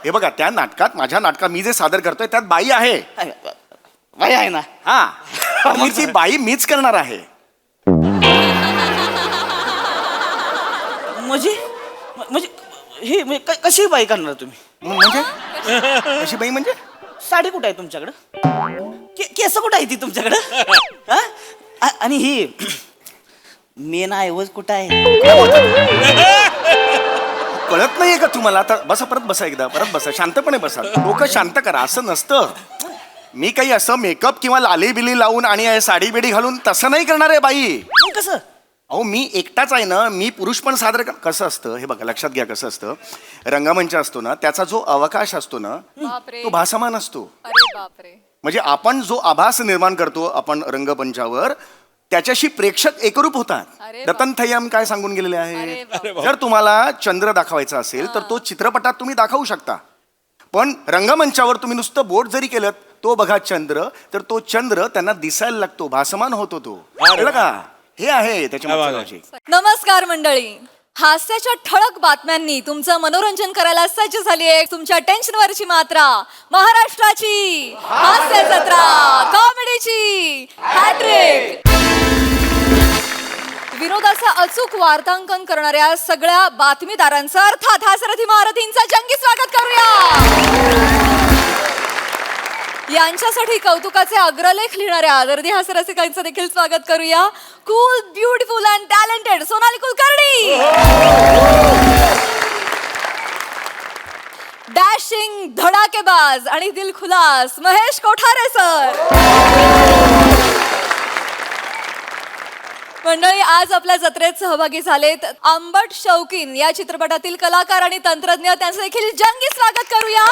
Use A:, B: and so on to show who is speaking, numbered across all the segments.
A: हे बघा त्या नाटकात माझ्या नाटकात मी जे सादर करतोय त्यात बाई आहे.
B: बाई आहे ना.
A: हा मग ती बाई मीच करणार आहे.
B: म्हणजे म्हणजे ही म्हणजे कशी बाई करणार तुम्ही?
A: म्हणजे कशी बाई म्हणजे?
B: साडी कुठे आहे तुमच्याकडं? केस कुठं आहे ती तुमच्याकडं? हा? आणि ही मेन ऐवज कुठं आहे?
A: कळत नाहीये का तुम्हाला? आता बसा, परत बसा, एकदा परत बसा, शांतपणे बसा, डोकं शांत करा. असं नसतं. मी काही असं मेकअप किंवा लाली बिली लावून आणि साडी बिडी घालून तसं नाही करणार आहे बाई.
B: कसं?
A: अहो मी एकटाच आहे ना, मी पुरुष पण सादर कसं असतं हे बघा, लक्षात घ्या. कसं असतं, रंगमंच असतो ना त्याचा जो अवकाश असतो ना तो भासमान असतो.
C: अरे बापरे.
A: म्हणजे आपण जो आभास निर्माण करतो आपण रंगमंचावर त्याच्याशी प्रेक्षक एकरूप होतात. रतन थय्यम काय सांगून गेलेले आहे, जर तुम्हाला चंद्र दाखवायचा असेल तर तो चित्रपटात तुम्ही दाखवू शकता, पण रंगमंचावर तुम्ही नुसतं बोट जरी केलं तो बघा चंद्र, तर तो चंद्र त्यांना दिसायला लागतो, भासमान होतो तो. कळलं का? हे आहे त्याच्या.
C: नमस्कार मंडळी. हास्याच्या ठळक बातम्यांनी तुमचं मनोरंजन करायला सज्ज झाली आहे तुमच्या टेन्शनवरची मात्रा, महाराष्ट्राची हास्य जत्रा, कॉमेडीची हॅट्रिक. विनोदाचं अचूक वार्तांकन करणाऱ्या सगळ्या बातमीदारांचं अर्थात हास्यरथी महारथींचं जंगी स्वागत करूया. यांच्यासाठी कौतुकाचे अग्रलेख लिहिणाऱ्या दर्दी हास्यरसिकांचं देखील स्वागत करूया. Cool, beautiful and talented Sonali Kulkarni. Dashing, धडाकेबाज आणि दिलखुलास महेश कोठारे सर. मंडळी आज आपल्या जत्रेत सहभागी झालेत आंबट शौकीन या चित्रपटातील कलाकार आणि तंत्रज्ञ, त्यांचं देखील जंगी स्वागत करूया.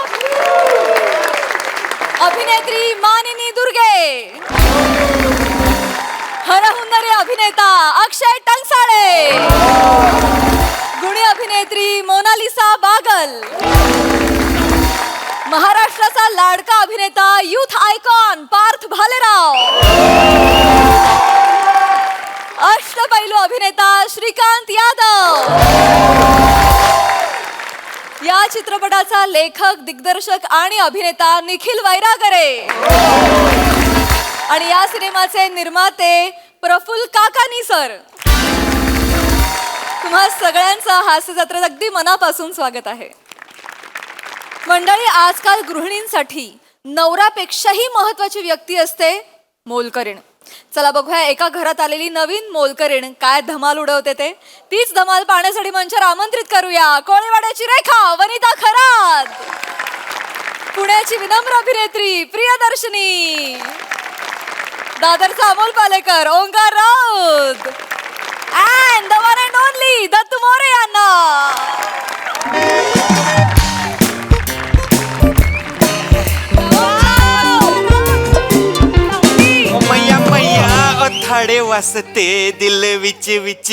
C: अभिनेत्री मानिनी दुर्गे, हरहुन्नरी अभिनेता अक्षय टंकसाळे, गुणी अभिनेत्री मोनालिसा बागल, महाराष्ट्राचा लाडका अभिनेता युथ आयकॉन पार्थ भालेराव, अष्टपैलू अभिनेता श्रीकांत यादव, या चित्रपटाचा लेखक, दिग्दर्शक आणि अभिनेता निखिल वैरागरे, आणि या सिनेमाचे निर्माते प्रफुल्ल काकानी सर. तुम्हा सगळ्यांचं हास्य जत्रेत अगदी मनापासून स्वागत आहे. मंडळी आजकाल गृहिणींसाठी नवऱ्यापेक्षाही महत्वाची व्यक्ती असते मोलकरीण. चला बघूया एका घरात आलेली नवीन मोलकरीण काय धमाल उडवते ते. तीच धमाल पाहण्यासाठी मंचावर आमंत्रित करूया कोळीवाड्याची रेखा वनिता खरात, पुण्याची विनम्र अभिनेत्री प्रियदर्शनी, दादरचा Amol Palekar Omkar Raut, and the one and only Dattu More यांना.
D: थाडे वासते दिल विच विच.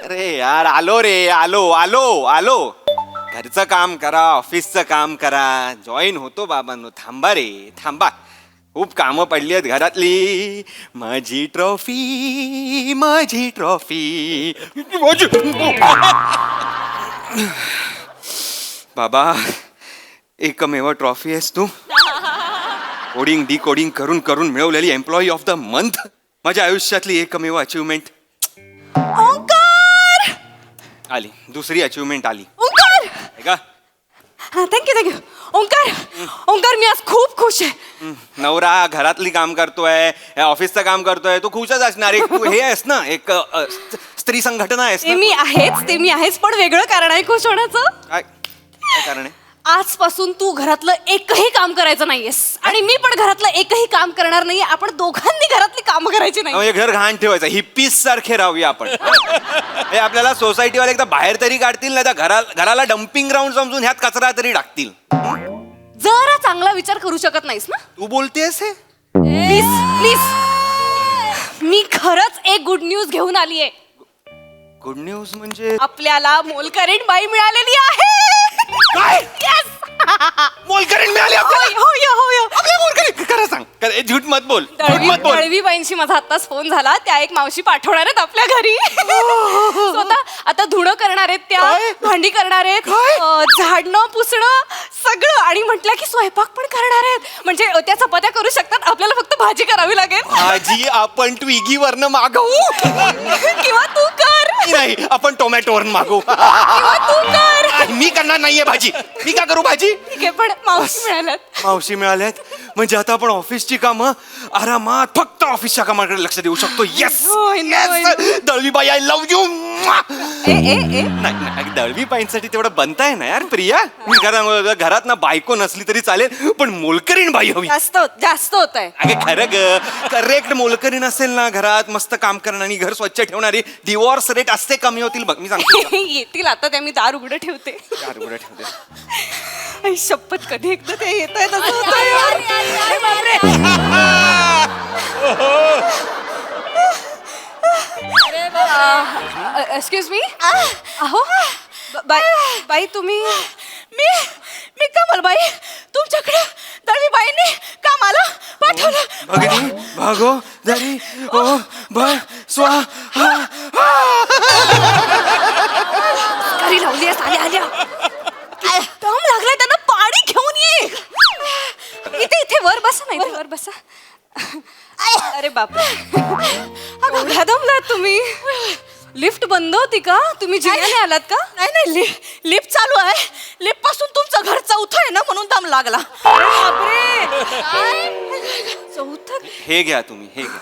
D: अरे यार आलो रे, आलो आलो आलो. घरचं काम करा, ऑफिसचं काम करा, जॉईन होतो बाबांनो. थांबा रे थांबा, खूप कामं पडली आहेत घरातली. माझी ट्रॉफी, माझी ट्रॉफी. बाबा एकमेव ट्रॉफी आहेस तू. कोडिंग डिकोडिंग करून करून मिळवलेली एम्प्लॉई ऑफ द मंथ, माझ्या आयुष्यातली एकमेव अचीवमेंट.
C: ओंकार
D: आली, दुसरी अचीवमेंट आली.
C: ओंकार
D: का?
C: थँक्यू. ओंकार मी आज खूप खुश आहे.
D: नवरा घरातली काम करतोय, ऑफिसचं काम करतोय, तू खुशच असणार. एक तू हे आहेस ना, एक स्त्री संघटना आहेस ना.
C: ते मी आहेच, पण वेगळं कारण आहे खुश होण्याचं.
D: काय कारण आहे?
C: आजपासून तू घरातलं एकही काम करायचं नाहीयेस आणि मी पण घरातलं एकही काम करणार नाहीये. आपण दोघांनी घरातली कामं करायची नाही.
D: म्हणजे घर घाण ठेवायचं, हिप्पीस सारखे राहूया आपण. हे आपल्याला सोसायटीवाले एकदा बाहेर तरी काढतील, नाही तर घराला डम्पिंग ग्राउंड समजून ह्यात कचरा तरी टाकतील.
C: जरा चांगला विचार करू शकत नाहीस ना
D: तू बोलतेस हे?
C: प्लीज मी खरंच एक गुड न्यूज घेऊन आलीये.
D: गुड न्यूज म्हणजे?
C: आपल्याला मोलकरीण बाई मिळालेली आहे.
D: काय?
C: Yes!
D: मोलकरीण मिळाली आपल्याला? आपल्या मोलकरीण? खरं सांग, झूट मत बोल.
C: दळवी बाईंशी माझा आत्ताच फोन झाला. त्या एक मावशी पाठवणार आहेत आपल्या घरी.
E: धुणं करणार आहेत त्या, भांडी करणार आहेत, झाडणं पुसणं सगळं, आणि म्हटलं की स्वयंपाक पण करणार आहेत. म्हणजे त्या चपात्या करू शकतात, आपल्याला फक्त भाजी करावी लागेल.
D: भाजी आपण ट्विगीवरनं मागवू.
E: किंवा तू कर.
D: नाही, आपण टोमॅटोवरून मागवू.
E: किंवा तू कर.
D: मी करणार नाहीये भाजी. मी का करू भाजी?
E: ठीक आहे, पण मावशी मिळाल्यात.
D: मावशी मिळाल्यात म्हणजे आता आपण ऑफिसची कामं आरामात फक्त ऑफिसच्या कामाकडे लक्ष देऊ शकतो. येस
E: होय ना, होय ना.
D: दळवीबाई, आय लव्ह यू.
E: ए
D: नाही, दळवीबाईंसाठी तेवढं बनताय ना यार प्रिया. मी घरात ना बायको नसली तरी चालेल, पण मोलकरीण बाई हवी.
E: जास्त होत आहे.
D: अगे खरं ग, करेक्ट मोलकरीण असेल ना घरात, मस्त काम करणारी, घर स्वच्छ ठेवणारी, डिवॉर्स रेट असते कमी होतील बघ. मी सांगतो
E: येतील आता त्या, मी दार उघडं ठेवते. आई शपथ, कधी एकदा ते येत आहे तसं होतंय यार. अरे बापरे. Excuse me. अहो बाई तुम्ही. मी कमलबाई, तुमच्याकडे दळवीबाईंनी कामाला पाठवलं.
D: भगिनी भागो दरी ओ भ स्वा.
E: घरी लावली आहे, आल्या दम लागलाय त्यांना, पाणी घेऊन ये. इथे वर बसा, नाही वर बसा. अरे बाप, एवढ्या दमलात तुम्ही. लिफ्ट बंद होती का? तुम्ही जिन्याने आलात का?
B: नाही, लिफ्ट चालू आहे. लिफ्ट पासून तुमचं घर चौथं आहे ना, म्हणून दम लागला.
E: बापरे. चौथं.
D: हे घ्या तुम्ही, हे घ्या.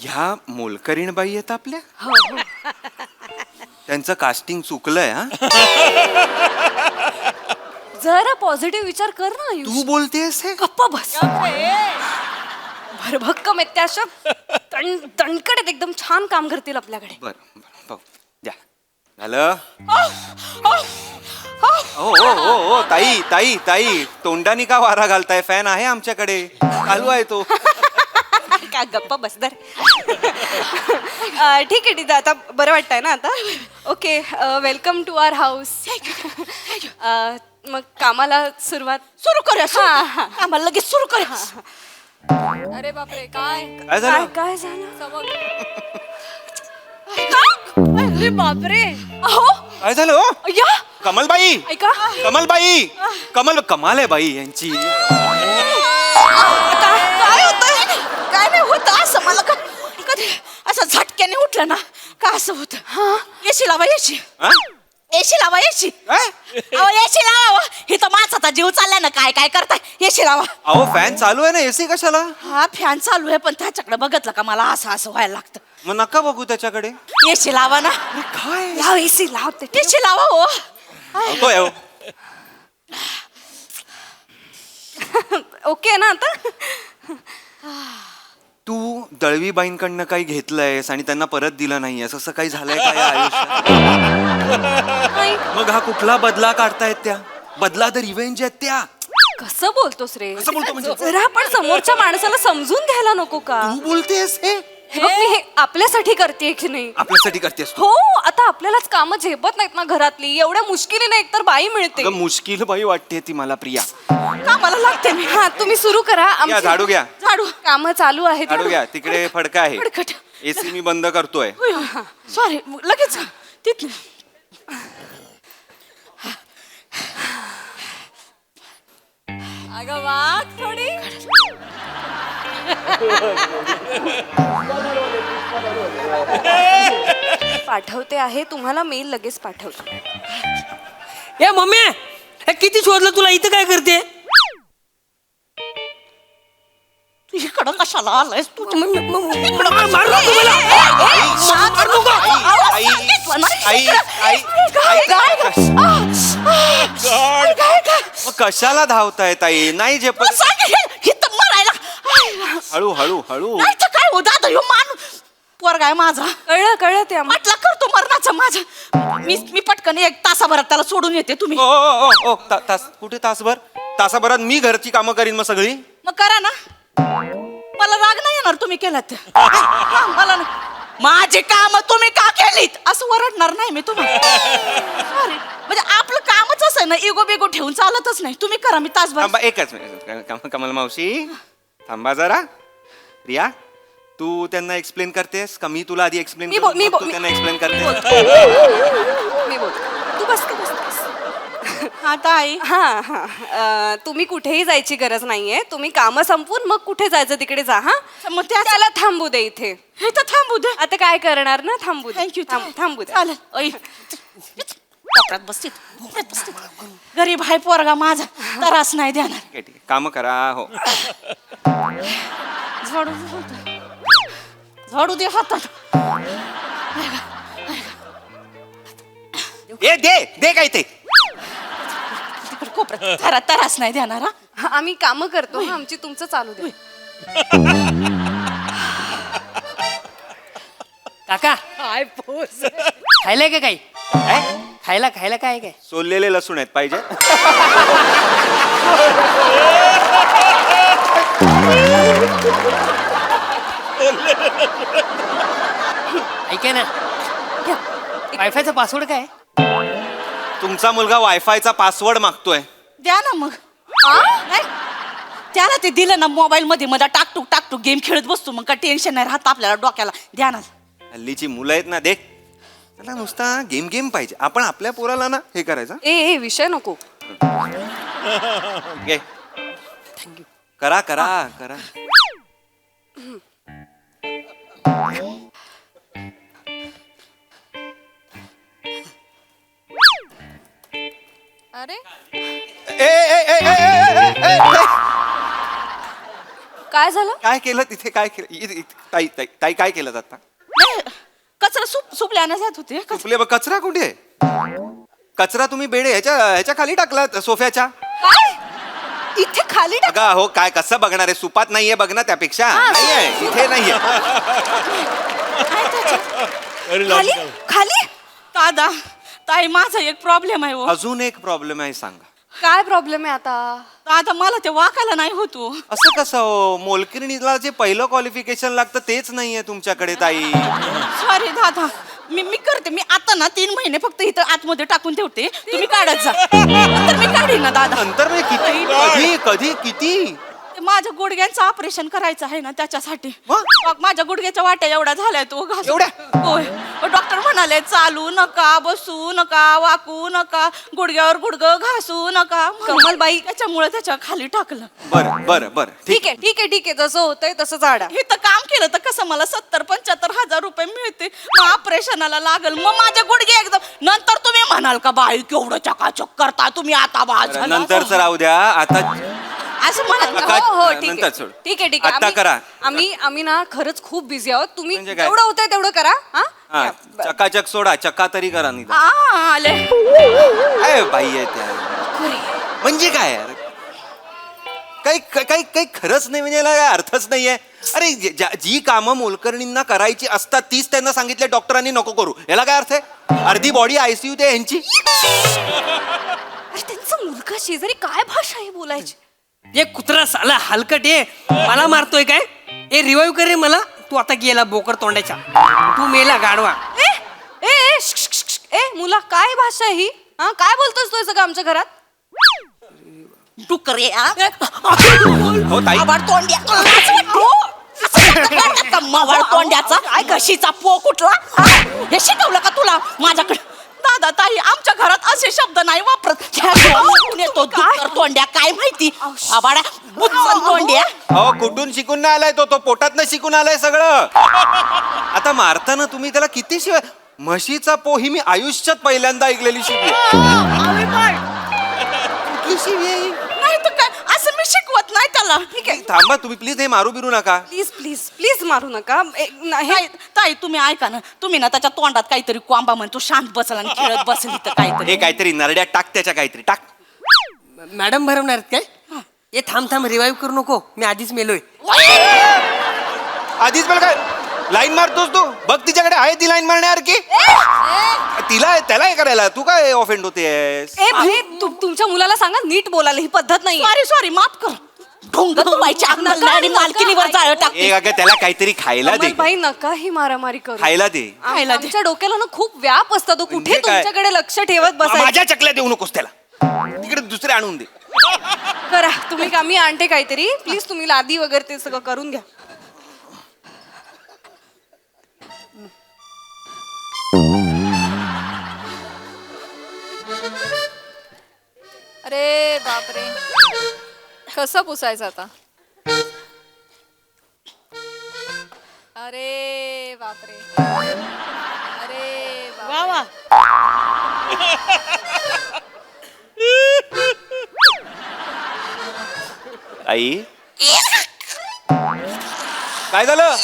D: ह्या मोलकरीण बाई आहेत आपल्या. त्यांचं कास्टिंग चुकलंय. हा,
E: जरा पॉझिटिव्ह विचार कर ना.
D: तू बोलतेस हे.
E: गप्पा बस. भरभक्कम आहेत त्या, अशा तणकडे एकदम छान काम करतील आपल्याकडे.
D: बर बर, द्या. झालं. हो ताई ताई ताई, तोंडानी का वारा घालताय? फॅन आहे आमच्याकडे, चालू आहे तो.
E: काय गप्पा बस दर. ठीक आहे, आता बरं वाटतंय ना आता? Okay, welcome to our house. मग कामाला सुरू करूया.
B: आम्हाला लगेच सुरू करूया.
C: अरे बापरे, काय
D: काय झालं?
E: काय झालं?
C: अरे बापरे.
E: अहो
D: काय झालं हो?
E: या
D: कमलबाई,
E: ऐका.
D: कमलबाई, कमाल आहे बाई यांची.
B: काय होतंय? काय नाही होत असं. मला कधी असं झटक्याने उठलं ना का असं होतं. एसी लावा, एसी. एसी लावा, एसी. अहो एसी लावा. हे तर माझा जीव चाललाय ना. काय करताय? एसी लावा.
D: अहो फॅन चालू आहे ना, एसी कशाला?
B: हा फॅन चालू आहे, पण त्याच्याकडे बघितलं का मला असं व्हायला लागतं.
D: मग नका बघू त्याच्याकडे.
B: एसी लावा ना.
D: काय
E: लाव एसी लावते.
B: एसी लावा हो.
E: ओके ना आता?
D: तू दळवीबाईंकडनं काही घेतलंयस आणि त्यांना परत दिलं नाहीयेस, असं काही झालंय काय आयुष्यात? मग हा कुठला बदला काढतायत त्या? बदला द रिव्हेंज आहेत त्या.
E: कसं बोलतोस रे?
D: कसं बोलतो म्हणजे?
E: जरा आपण समोरच्या माणसाला समजून घ्यायला नको का?
D: तू बोलतेस हे?
E: हे बघ, मी हे आपल्यासाठी करते की नाही?
D: आपल्यासाठी करतेस तू?
E: हो, आता आपल्यालाच कामं झेपत नाहीत ना घरातली. एवढ्या मुश्किलीने एकतर बाई मिळते.
D: अगं, मुश्किल बाई वाटते ती मला प्रिया.
B: कामाला लागते मी.
E: हा, तुम्ही सुरू करा.
D: घ्या, झाडू घ्या.
E: झाडू. कामं चालू आहेत.
D: झाडू घ्या. तिकडे फडका आहे.
B: फडकट.
D: एसी मी बंद करतोय.
B: सॉरी, लगेच तिथलं.
C: अगं वाघ थोडी.
E: पाठवते आहे तुम्हाला मेल, लगेच पाठवते.
F: ए मम्मी, हे किती शोधलं तुला? इथं काय करते?
B: तू इकडं कशाला आलायस? तू
F: मारू नको मला. मारू नको.
D: आई, आई, आई, मग कशाला धावताय ताई? नाही जे पण
B: मरायला.
D: हळू हळू हळू.
B: नाही तर काय हो दादा, ह्यो माणूस पोरगा आहे माझा.
E: कळलं ते आम्हाला.
B: म्हटलं करतो मरणाचं माझं. मी पटकन 1 तासाभरात त्याला सोडून येते. तुम्ही
D: ओ तास कुठे? तासभर? तासाभरात मी घरची कामं करीन मग सगळी.
B: मग करा ना. मला राग नाही येणार तुम्ही केलं तर. मला माझे काम तुम्ही का केलीत असं ओरडणार नाही मी तुम्हाला. सॉरी, म्हणजे आपलं कामच असं आहे ना, इगो बिगो ठेवून चालतच नाही. तुम्ही करा, मी तासभर.
D: थांबा एकच मिनिट. कमल मावशी थांबा जरा. रिया तू त्यांना एक्सप्लेन करतेस का मी तुला आधी एक्सप्लेन
E: मी बोल- मी बोल-
D: त्यांना एक्सप्लेन करते
E: मी बोल तू बस तू बस
B: हा ताई
E: हा हा तुम्ही कुठेही जायची गरज नाहीये तुम्ही कामं संपवून मग कुठे जायचं तिकडे जा हा
B: मग
E: त्याला थांबू दे इथे
B: हे तर थांबू दे.
E: आता काय करणार ना थांबू दे
B: थँक्यू
E: थांबू दे
B: चालेल ऐ, कोपऱ्यात बसतीत कोपऱ्यात बसतीत गरीब हाय पोरगा माझा त्रास नाही देणार.
D: ठीक आहे काम करा हो
B: झाडू दे हातात. झाडू दे हातात.
D: ए दे दे काय ते
B: तिकडे कोपऱ्यात जरा त्रास नाही देणार हा.
E: हा, आम्ही कामं करतो हा, आमची तुमचं चालू दे
F: काका खायला का काही खायला खायला काय काय
D: सोललेले लसूण आहेत पाहिजे
F: ऐका ना वायफायचा पासवर्ड काय
D: तुमचा मुलगा वायफायचा पासवर्ड मागतोय
B: द्या ना मग नाही, त्याला ते दिलं ना मोबाईल मध्ये मला टाकटूक गेम खेळत बसतो मग काय टेन्शन नाही राहत आपल्याला डोक्याला. द्या ना.
D: हल्लीची मुलं आहेत ना देख त्याला नुसता गेम गेम पाहिजे आपण आपल्या पोराला ना हे करायचं
E: ए विषय नको
D: घे करा करा करा
C: अरे
D: ए ए ए ए ए ए ए
E: काय झालं
D: काय केलं तिथे काय केलं ताई ताई ताई काय केलं आता
B: नाही, कचरा सुपल्यानं जात होते.
D: कुठले कचरा कुठे आहे? कचरा तुम्ही बेडे ह्याच्या खाली टाकलात सोफ्याच्या
B: काय इथे खाली टाक.
D: अगं हो काय कसं बघणार आहे सुपात नाहीये बघ ना त्यापेक्षा नाहीये इथे नाहीये
B: खाली खाली दादा ताई माझा एक प्रॉब्लेम आहे हो.
D: अजून एक प्रॉब्लेम आहे सांगा
E: काय प्रॉब्लेम आहे आता
B: दादा मला ते वाकायला नाही होतो.
D: असं कसं हो मोलकिरणीला जे पहिलं क्वालिफिकेशन लागतं तेच नाहीये तुमच्याकडे ताई
B: सॉरी दादा मी करते. मी आता ना 3 महिने फक्त इथं आतमध्ये टाकून ठेवते तुम्ही काढत जा. नंतर मी काढीन ना दादा.
D: नंतर मी किती कधी कधी किती
B: ते माझ्या गुडघ्यांचं ऑपरेशन करायचं आहे ना त्याच्यासाठी.
D: मग?
B: मग माझ्या गुडघ्याच्या वाट्या एवढ्या झालाय तो घास.
D: एवढ्या?
B: होय डॉक्टर म्हणाले चालू नका बसू नका वाकू नका गुडघ्यावर गुडघं घासू नका.
E: कमलबाई.
B: त्याच्यामुळे त्याच्या खाली टाकलं.
D: बरं बरं बरं
E: ठीक आहे ठीक आहे ठीक आहे जसं होतंय तसं झाडा
B: हे तर काम केलं तर कसं मला 70-75 हजार रुपये मिळते. मग ऑपरेशनाला लागल मग माझ्या गुडघे एकदम नंतर तुम्ही म्हणाल का बाई केवढं चकाचक करता तुम्ही आता बाज
D: नंतरच राहू द्या आता
B: असं म्हणाल का?
D: नका.
E: हो हो ठीक
D: नंतर
E: आहे
D: सोड.
E: ठीक आहे ठीक
D: आत्ता
E: आहे
D: करा.
E: आम्ही ना खरंच खूप बिझी आहोत तुम्ही
D: म्हणजे काय?
E: जेवढं होतंय तेवढं करा हा
D: हा चकाचक सोडा चक्का तरी करा निदान.
B: आले
D: काय बाई आहे त्या म्हणजे काय यार काही काही काही खरंच नाही म्हणजे याला काय अर्थच नाहीये अरे जी कामं मोलकर्णींना करायची असतात तीच त्यांना सांगितले डॉक्टरांनी नको करू याला काय अर्थ आहे अर्धी बॉडी आयसीयू ते यांची
E: अरे त्यांचं मुलगा शेजारी काय भाषा आहे बोलायची
F: ये कुत्रा साला हलकट ये मला मारतोय काय ए रिवाईव्ह कर रे मला तू आता गेला बोकड तोंडाच्या तू मेला गाडवा
E: ए ए ए, श्श, श्श, श्श, ए मुला काय भाषा आहे ही हा काय बोलतोस तू हे सगळं आमच्या घरात
B: डुकरे
D: हो ताई
B: मवाळ तोंड्याचा काय घशीचा पो कुठला हे शिकवलं का तुला माझ्याकडे दादा ताई आमच्या घरात असे शब्द नाही वापरत येतो डुक्कर तोंड्या काय माहिती आबाडा बुच्चन तोंड्या
D: हो कुठून शिकून नाही आलाय तो पोटात नाही शिकून आलाय सगळं आता मारताना तुम्ही त्याला किती शिवाय म्हशीचा पो ही मी आयुष्यात पहिल्यांदा ऐकलेली शिकली कुठली शिवी आहे ही?
B: नाही तर काय असं मी शिकवत नाही त्याला ठीक आहे
D: थांबा तुम्ही प्लीज हे मारू बिरू नका
E: प्लीज प्लीज प्लीज मारू नका
B: ताई ताई, तुम्ही ऐका ना तुम्ही ना त्याच्या तोंडात काहीतरी कोंबा म्हणतो शांत बसल आणि खेळत बसल इथं काहीतरी
D: हे काहीतरी नरड्या टाक त्याच्या काहीतरी टाक
F: मॅडम भरवणार काय ये थांब थांब रिवाईव्ह करू नको मी आधीच मेलोय
D: आधीच मला काय लाईन मारतोस तू बघ तिच्याकडे आहे ती लाईन मारण्यावर की तिला त्याला हे करायला तू काय ऑफेंड होतेस
E: ए भाई तुमच्या मुलाला सांगा नीट बोलायला ही पद्धत नाही
B: सॉरी माफ कर ढोंग बाईच्या अंगाला आणि मालकिनीवर जाळं टाक
D: एक अगं त्याला काहीतरी खायला दे
E: भाई नका ही मारामारी करू
D: खायला दे
B: खायला दे.
E: आमच्या डोक्याला ना खूप व्याप असतो तो कुठे
D: म्हणजे काय?
E: तुमच्याकडे लक्ष ठेवत बसायचं
D: माझ्या चकल्या देऊ नकोस त्याला तिकडे दुसरे आणून दे
E: करा तुम्ही आम्ही आणते काहीतरी प्लीज तुम्ही लादी वगैरे ते सगळं करून घ्या
C: अरे बापरे, कसं पुसायचं आता? अरे बापरे, अरे बापरे.
B: वा वा.
D: आई काय झालं?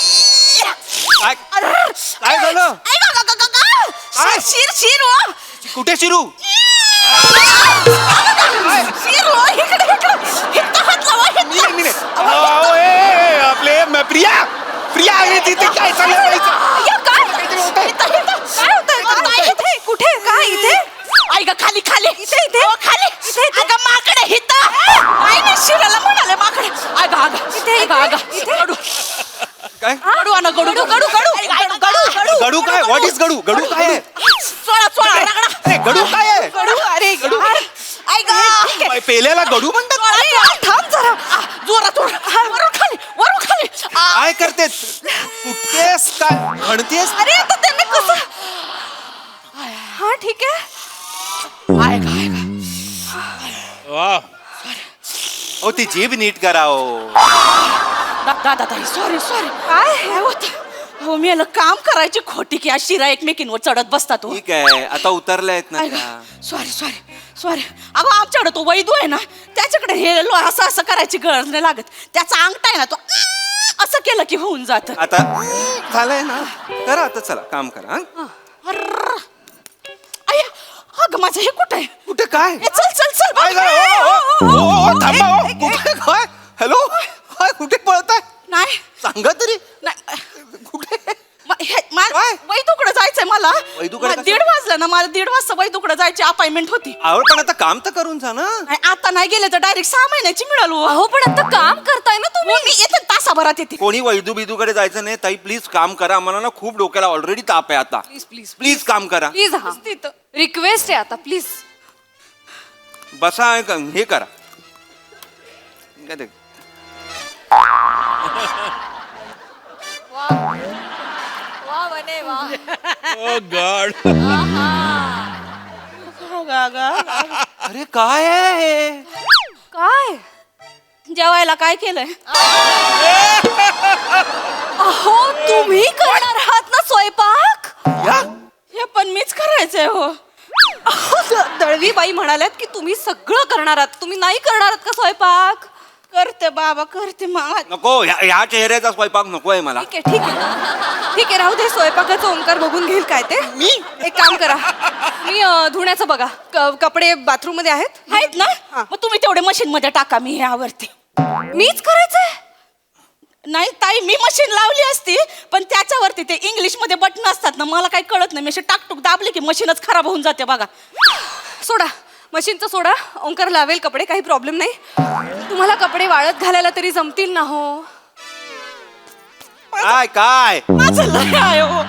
D: काय काय झालं?
B: शिर शिर हो.
D: कुठे शिरू?
B: शिर हो, इकडे इकडे. हिथं हात लावा, हिथं.
D: आपले प्रिया प्रिया आहे तिथे. काय चाललं
B: अय्या, काय? हिथं, हिथं. काय होतंय? काय इथे? कुठे? काय इथे? आई ग, खाली खाली. इथे इथे. खाली. इथे इथे. अगं माकडे हिथं. आई नाही शिराला म्हणाले माकडे. अगं अगं. इथे अगं. इथे. गडू.
D: काय
B: गडू आणा, गडू गडू गडू गडू गडू.
D: गडू काय? What is गडू? गडू काय आहे?
B: चोळा चोळा रगडा.
D: अरे गडू काय आहे?
B: गडू. अरे गडू. आई ग.
D: पेल्याला गडू म्हणतात?
B: अरे थांब जरा. जोरात वरून खाली, वरून खाली.
D: काय करतेस? कुठतेस? काय म्हणतेस?
B: अरे आता त्यांनी कसं.
C: हा ठीक आहे.
B: आय ग, आय ग.
D: ओ ती जीभ नीट करा हो.
B: दादा ताई, सॉरी सॉरी. काय होत? हो मी याला काम करायची खोटी की आज शिरा एकमेकींवर चढत बसतात हो.
D: ठीक आहे, आता उतरलायत ना त्या.
B: Sorry sorry sorry. अगं आमच्याकडे तो वैदू आहे ना, त्याच्याकडे हे असं असं करायची गरज नाही लागत. त्याचा अंगठा आहे ना, तो असं केलं की होऊन जात.
D: आता झालंय ना, करा आता. चला काम करा. हं?
B: अगं माझं हे कुठं आहे?
D: कुठे काय?
B: ए, चल चल चल.
D: काय झालं? थांबा हो. कुठे काय? हॅलो काय? कुठे पळताय?
B: नाही
D: सांगा तरी.
B: नाही.
D: कुठे?
B: काय? वैदूकडे जायचंय मला.
D: वैदूकडे कसं?
B: 1:30 वाजलं ना, मला 1:30 वाजता वैदूकडे जायची अपॉइंटमेंट होती.
D: आवड पण आता काम तर करून जा ना.
B: नाही, आता नाही गेले तर डायरेक्ट 6 महिन्याची मिळाल हो.
C: अहो पण आता काम करताय ना तुम्ही.
B: मी येते तासाभरात येते.
D: कोणी वैदू बिदूकडे जायचं नाही ताई. प्लीज काम करा. आम्हाला ना खूप डोक्याला ऑलरेडी ताप आहे आता.
C: प्लीज प्लीज
D: प्लीज काम करा.
C: प्लीज. हा रिक्वेस्ट आहे आता प्लीज.
D: बसा हे करा. काय ते?
C: वा बने वा.
D: अरे काय आहे हे?
C: काय?
B: जेवायला काय केलंय?
C: अहो तुम्ही करणार आहात ना स्वयंपाक?
D: या?
B: हे पण मीच करायचंय हो.
C: अहो, दळवी बाई म्हणाल्यात की तुम्ही सगळं करणार आहात. तुम्ही नाही करणार आहात का स्वयंपाक?
B: करते बाबा, करते.
D: नको. ह्या चेहऱ्याचा स्वयंपाक नको आहे मला.
C: ठीक आहे ठीक आहे ठीक आहे, राहू दे. स्वयंपाकाचा ओंकार बघून घेईल काय ते.
D: मी
C: एक काम करा, मी धुण्याचं बघा. कपडे बाथरूम मध्ये आहेत.
B: आहेत ना? मग तुम्ही तेवढे मशीन मध्ये टाका, मी हे आवडते.
C: मीच करायचंय?
B: नाही ताई, मी मशीन लावली असती, पण त्याच्यावरती ते इंग्लिश मध्ये बटन असतात ना, मला काही कळत नाही. मी असे टाकटूक दाबले की मशीनच खराब होऊन जाते बघा.
C: सोडा मशीनचं सोडा. ओंकार लावेल कपडे, काही प्रॉब्लेम नाही. तुम्हाला कपडे वाळत घालायला तरी जमतील ना हो?
D: काय काय?
B: माझं लय आहे हो.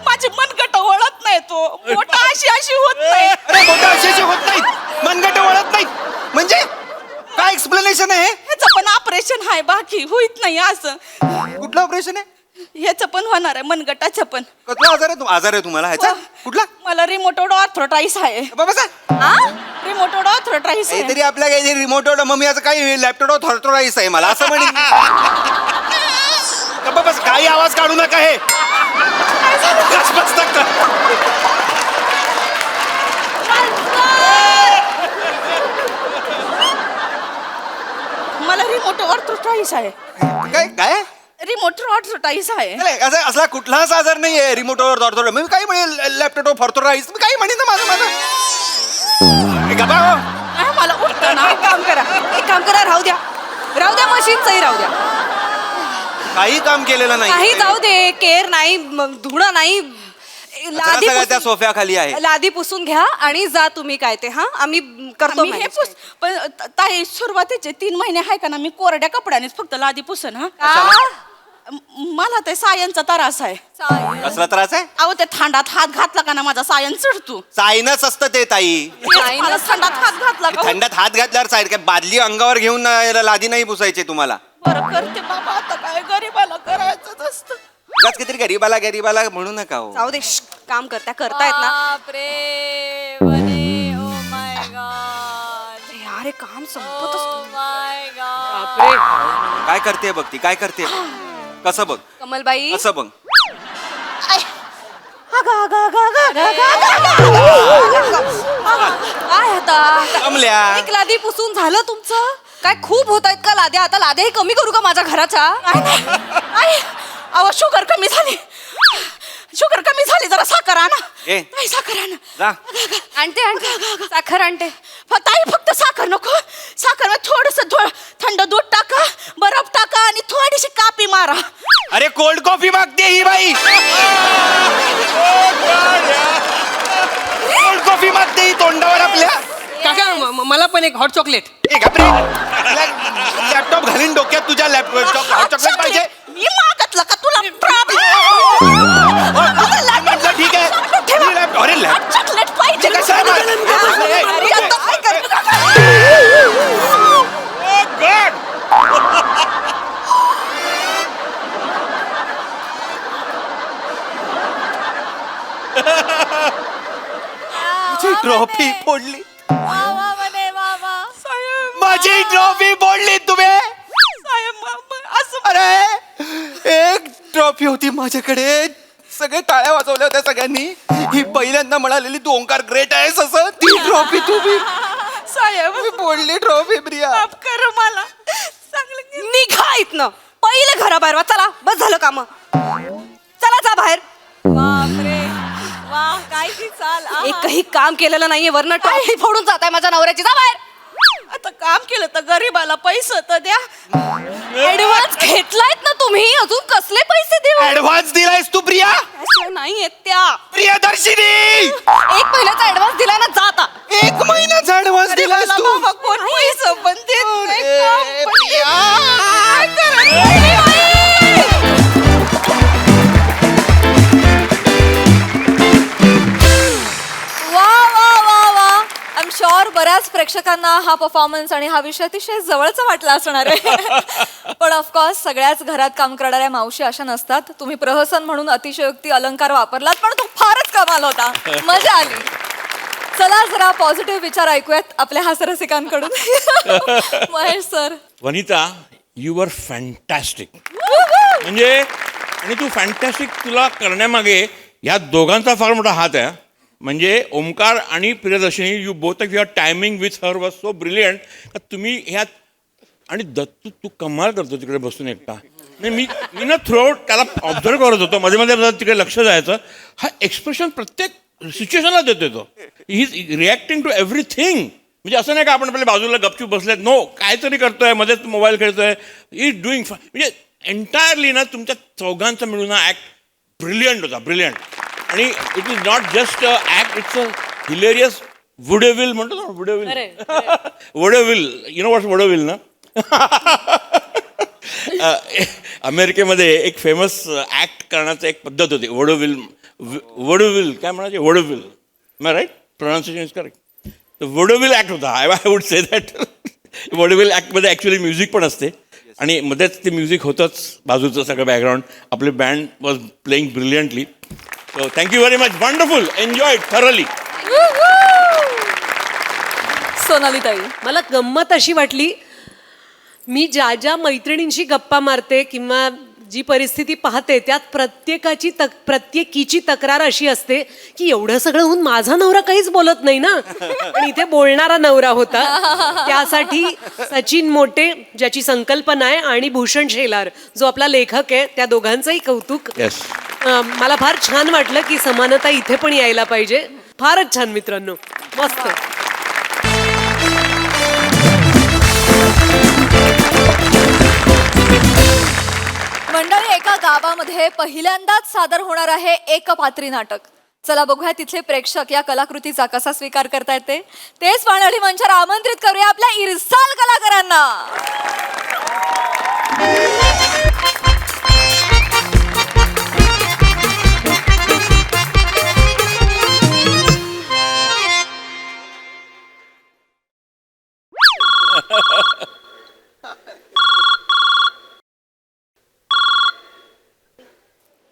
B: माझी मनगट वळत नाही, तो मोठा अशी अशी होत नाही.
D: अरे मोठा अशी होत नाही, मनगट वळत नाही म्हणजे काय एक्सप्लेनेशन आहे?
B: ह्याचं पण ऑपरेशन आहे, बाकी होईत नाही असं.
D: कुठलं ऑपरेशन आहे?
B: ह्याचं पण होणार आहे, मनगटाचं पण.
D: कसला आजार आहे? आजार आहे तुम्हाला ह्याचा? कुठला?
B: मला रिमोटोड ऑर्थरायटिस आहे.
D: बाबा
B: रिमोटोड ऑर्थरायटिस आहे.
D: तरी आपल्या काही रिमोट मम्मीचं काही लॅपटॉप थॉर्थराईस आहे मला असं म्हणेन. बस काही आवाज काढू नका. हे
B: मला रिमोट ऑर्थरायटिस आहे.
D: काय काय?
B: रिमोट ऑर्थरायटिस आहे.
D: नाही, असला कुठलाच आजार नाहीये रिमोटवर थॉर्थराईस. मी काही म्हणेल लॅपटॉप थॉर्थराईस. मी काही म्हणेन माझं माझं.
B: मला उठतं ना.
C: एक काम करा, राहू द्या. राहू द्या, मशीनचंही राहू द्या.
D: काही काम केलेलं
C: काही
D: नाही.
C: जाऊ दे. केर नाही, धुणं नाही. लादी
D: सगळं त्या
C: पुसून-
D: सोफ्या खाली आहे.
C: लादी पुसून घ्या आणि जा तुम्ही. काय ते हा आम्ही करतो
B: मी हे
C: manage.
B: पुस. पण ताई सुरुवातीचे 3 महिने आहे का ना, मी कोरड्या कपड्यानेच फक्त लादी पुसन. हा
C: का?
B: मला ते सायनचा त्रास आहे.
D: कसला त्रास आहे?
B: अहो ते थंडात हात घातला का ना, माझा सायन चढतो.
D: सायनस असतं ते ताई.
B: मला थंडात हात घातला का.
D: थंडात हात घातल्यावर साईड काय बादली अंगावर घेऊन लादी नाही पुसायची तुम्हाला.
B: बरं करते बाबा, आता काय गरीबाला करायचंच असतं.
D: उगाच काहीतरी गरीबाला गरीबाला म्हणू नका हो.
E: जाऊ दे काम करतायत ना.
C: बापरे बने, ओ माय गॉड,
E: अरे यार हे काम संपतच
C: ओ
E: नाही.
C: माय गॉड.
D: काय करते बघ ती, काय करते कसं बघ,
E: कमलबाई
D: कसं बघ.
E: काय आता
D: कमल्या
E: एक लादी पुसून झालं तुमचं? काय खूप होत आहेत का लाद्या? आता लाद्याही कमी करू का माझ्या घराच्या?
B: अहो शुगर कमी झाली, शुगर कमी झाली, जरा साखर आणा.
D: ए.
B: नाही साखर आणा.
D: जा.
E: आणते साखर आणते.
B: फक्त साखर नको, साखर थोडस थंड दूध टाका, बर्फ टाका आणि थोडीशी कापी मारा.
D: अरे कोल्ड कॉफी मागते ही बाई, कोल्ड कॉफी मागते ही तोंडावर आपल्या.
F: काका मला पण एक हॉट चॉकलेट.
D: लॅपटॉप घालीन डोक्यात तुझ्या लॅपटॉप हॉट चॉकलेट पाहिजे.
B: मी मागतलं का तुला प्रॉब्लेम?
D: म्हटलं ठीक आहे. अरे लॅपटॉप
B: चॉकलेट पाहिजे.
D: कशाला?
B: अरे, आता काय करतो?
D: ट्रॉफी फोडली,
C: वा वा बने, वा वा.
D: माझी ट्रॉफी फोडली तुम्ही. अरे एक ट्रॉफी होती माझ्याकडे, सगळे टाळ्या वाजवल्या होत्या सगळ्यांनी. ही पहिल्यांदा म्हणालेली तू ओंकार ग्रेट आहेस असं, ती ट्रॉफी तुम्ही
B: साहेब
D: मी फोडली ट्रॉफी प्रिया.
B: माफ कर मला. चांगलं
E: निघा इथनं, पहिले घराबाहेर वा. चला बस झालं काम. चला जा बाहेर.
C: बापरे वा, काय ती चाल. आहा.
E: एकही काम केलेलं नाहीये, वरनं ट्रॉफी फोडून जात आहे माझ्या नवऱ्याची. जा बाहेर.
B: आता काम केलं तर गरीबाला पैसे तर द्या.
E: ऍडव्हान्स घेतलायत ना तुम्ही, अजून कसले पैसे देऊ?
D: ऍडव्हान्स दिलायस तू प्रिया,
E: अशा नाही आहेत त्या.
D: प्रियदर्शिनी.
E: एक महिन्याचा ऍडव्हान्स दिलाय ना, जा आता.
D: एक महिन्याचा ऍडव्हान्स दिलायस
B: गरीबाला
D: तू.
B: बाबा कोण पैसे पण देत नाही,
D: ए,
B: काम पण देत
D: प्रिया.
B: नाही.
C: वा वा वा वा. आय एम शुअर बऱ्याच प्रेक्षकांना हा परफॉर्मन्स आणि हा विषय अतिशय जवळचा वाटला असणार आहे. पण ऑफकोर्स सगळ्याच घरात काम करणाऱ्या मावशी अशा नसतात. तुम्ही प्रहसन म्हणून अतिशयोक्ती अलंकार वापरलात, पण तो फारच कमाल होता, मजा आली. चला जरा पॉझिटिव्ह विचार ऐकूयात आपल्या हास्यरसिकांकडून. Mahesh sir.
G: Vanita, you are fantastic. म्हणजे आणि तू फॅन्टॅस्टिक तुला करण्यामागे ह्या दोघांचा फार मोठा हात आहे. म्हणजे ओमकार आणि Priyadarshini, you both of your timing with her was so brilliant. तुम्ही ह्यात आणि दत्तू तू कमाल करतो तिकडे बसून एकटा. नाही मी ना थ्रूआउट त्याला ऑब्झर्व करत होतो, मध्ये मध्ये तिकडे लक्ष जायचं. हा एक्सप्रेशन प्रत्येक सिच्युएशनला देतोय तो. He is reacting to everything. म्हणजे असं नाही का आपण आपल्या बाजूला गपचूप बसलेत, नो काहीतरी करतोय, मध्येच मोबाईल खेळतोय. इज डुईंग म्हणजे एंटायरली ना तुमच्या चौघांचा मिळून हा ॲक्ट ब्रिलियंट होता, ब्रिलियंट. आणि it is not just a act, it's a hilarious vaudeville म्हणतो ना, वुडेविल. वुडेविल, यु नो व्हॉट्स वुडेविल ना. अमेरिकेमध्ये एक फेमस ॲक्ट करण्याचं एक पद्धत होती, वुडेविल. वुडेविल काय म्हणायचे, vaudeville. My right, pronunciation is correct. Vaudeville act होता. I would say that. Vaudeville ॲक्टमध्ये ॲक्च्युली म्युझिक पण असते आणि मध्येच ते म्युझिक होतंच, बाजूचं सगळं बॅकग्राऊंड. आपली band was playing brilliantly. So thank you very much, wonderful, enjoyed thoroughly.
C: Sonali ताई.
H: मला गंमत अशी वाटली, मी ज्या ज्या मैत्रिणींशी गप्पा मारते किंवा जी परिस्थिती पाहते त्यात प्रत्येकीची तक्रार अशी असते की एवढं सगळं होऊन माझा नवरा काहीच बोलत नाही ना. पण इथे बोलणारा नवरा होता. त्यासाठी सचिन मोटे ज्याची संकल्पना आहे आणि भूषण शेलार जो आपला लेखक आहे, त्या दोघांचंही कौतुक.
G: येस.
H: मला फार छान वाटलं की समानता इथे पण यायला पाहिजे. फारच छान मित्रांनो, मस्त.
C: मंडळी, एका गावामध्ये पहिल्यांदाच सादर होणार आहे एकपात्री नाटक. चला बघूया तिथले प्रेक्षक या कलाकृतीचा कसा स्वीकार करतायत तेच पाहण्यासाठी मंचावर आमंत्रित करूया आपल्या इरसाल कलाकारांना.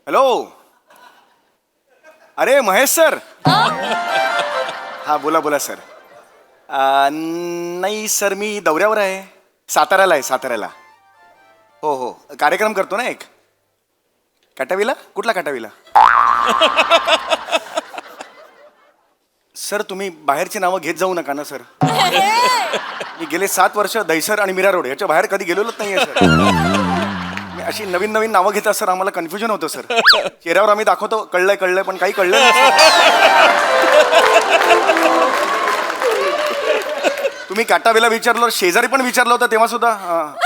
A: हॅलो. अरे महेश सर. हा बोला बोला सर. नाही सर, मी दौऱ्यावर आहे. साताऱ्याला आहे, साताऱ्याला. हो हो, कार्यक्रम करतो ना एक. काटावीला? कुठला काटावीला? सर तुम्ही बाहेरची नावं घेत जाऊ नका ना सर. मी गेले 7 वर्ष दहिसर आणि मीरा रोड याच्या बाहेर कधी गेलेलोच नाहीये सर. मी अशी नवीन नवीन नावं घेता सर, आम्हाला कन्फ्युजन होतं सर. चेहऱ्यावर आम्ही दाखवतो कळलंय कळलंय, पण काही कळलं नाही. तुम्ही काटावेला विचारलं, शेजारी पण विचारलं होतं तेव्हा सुद्धा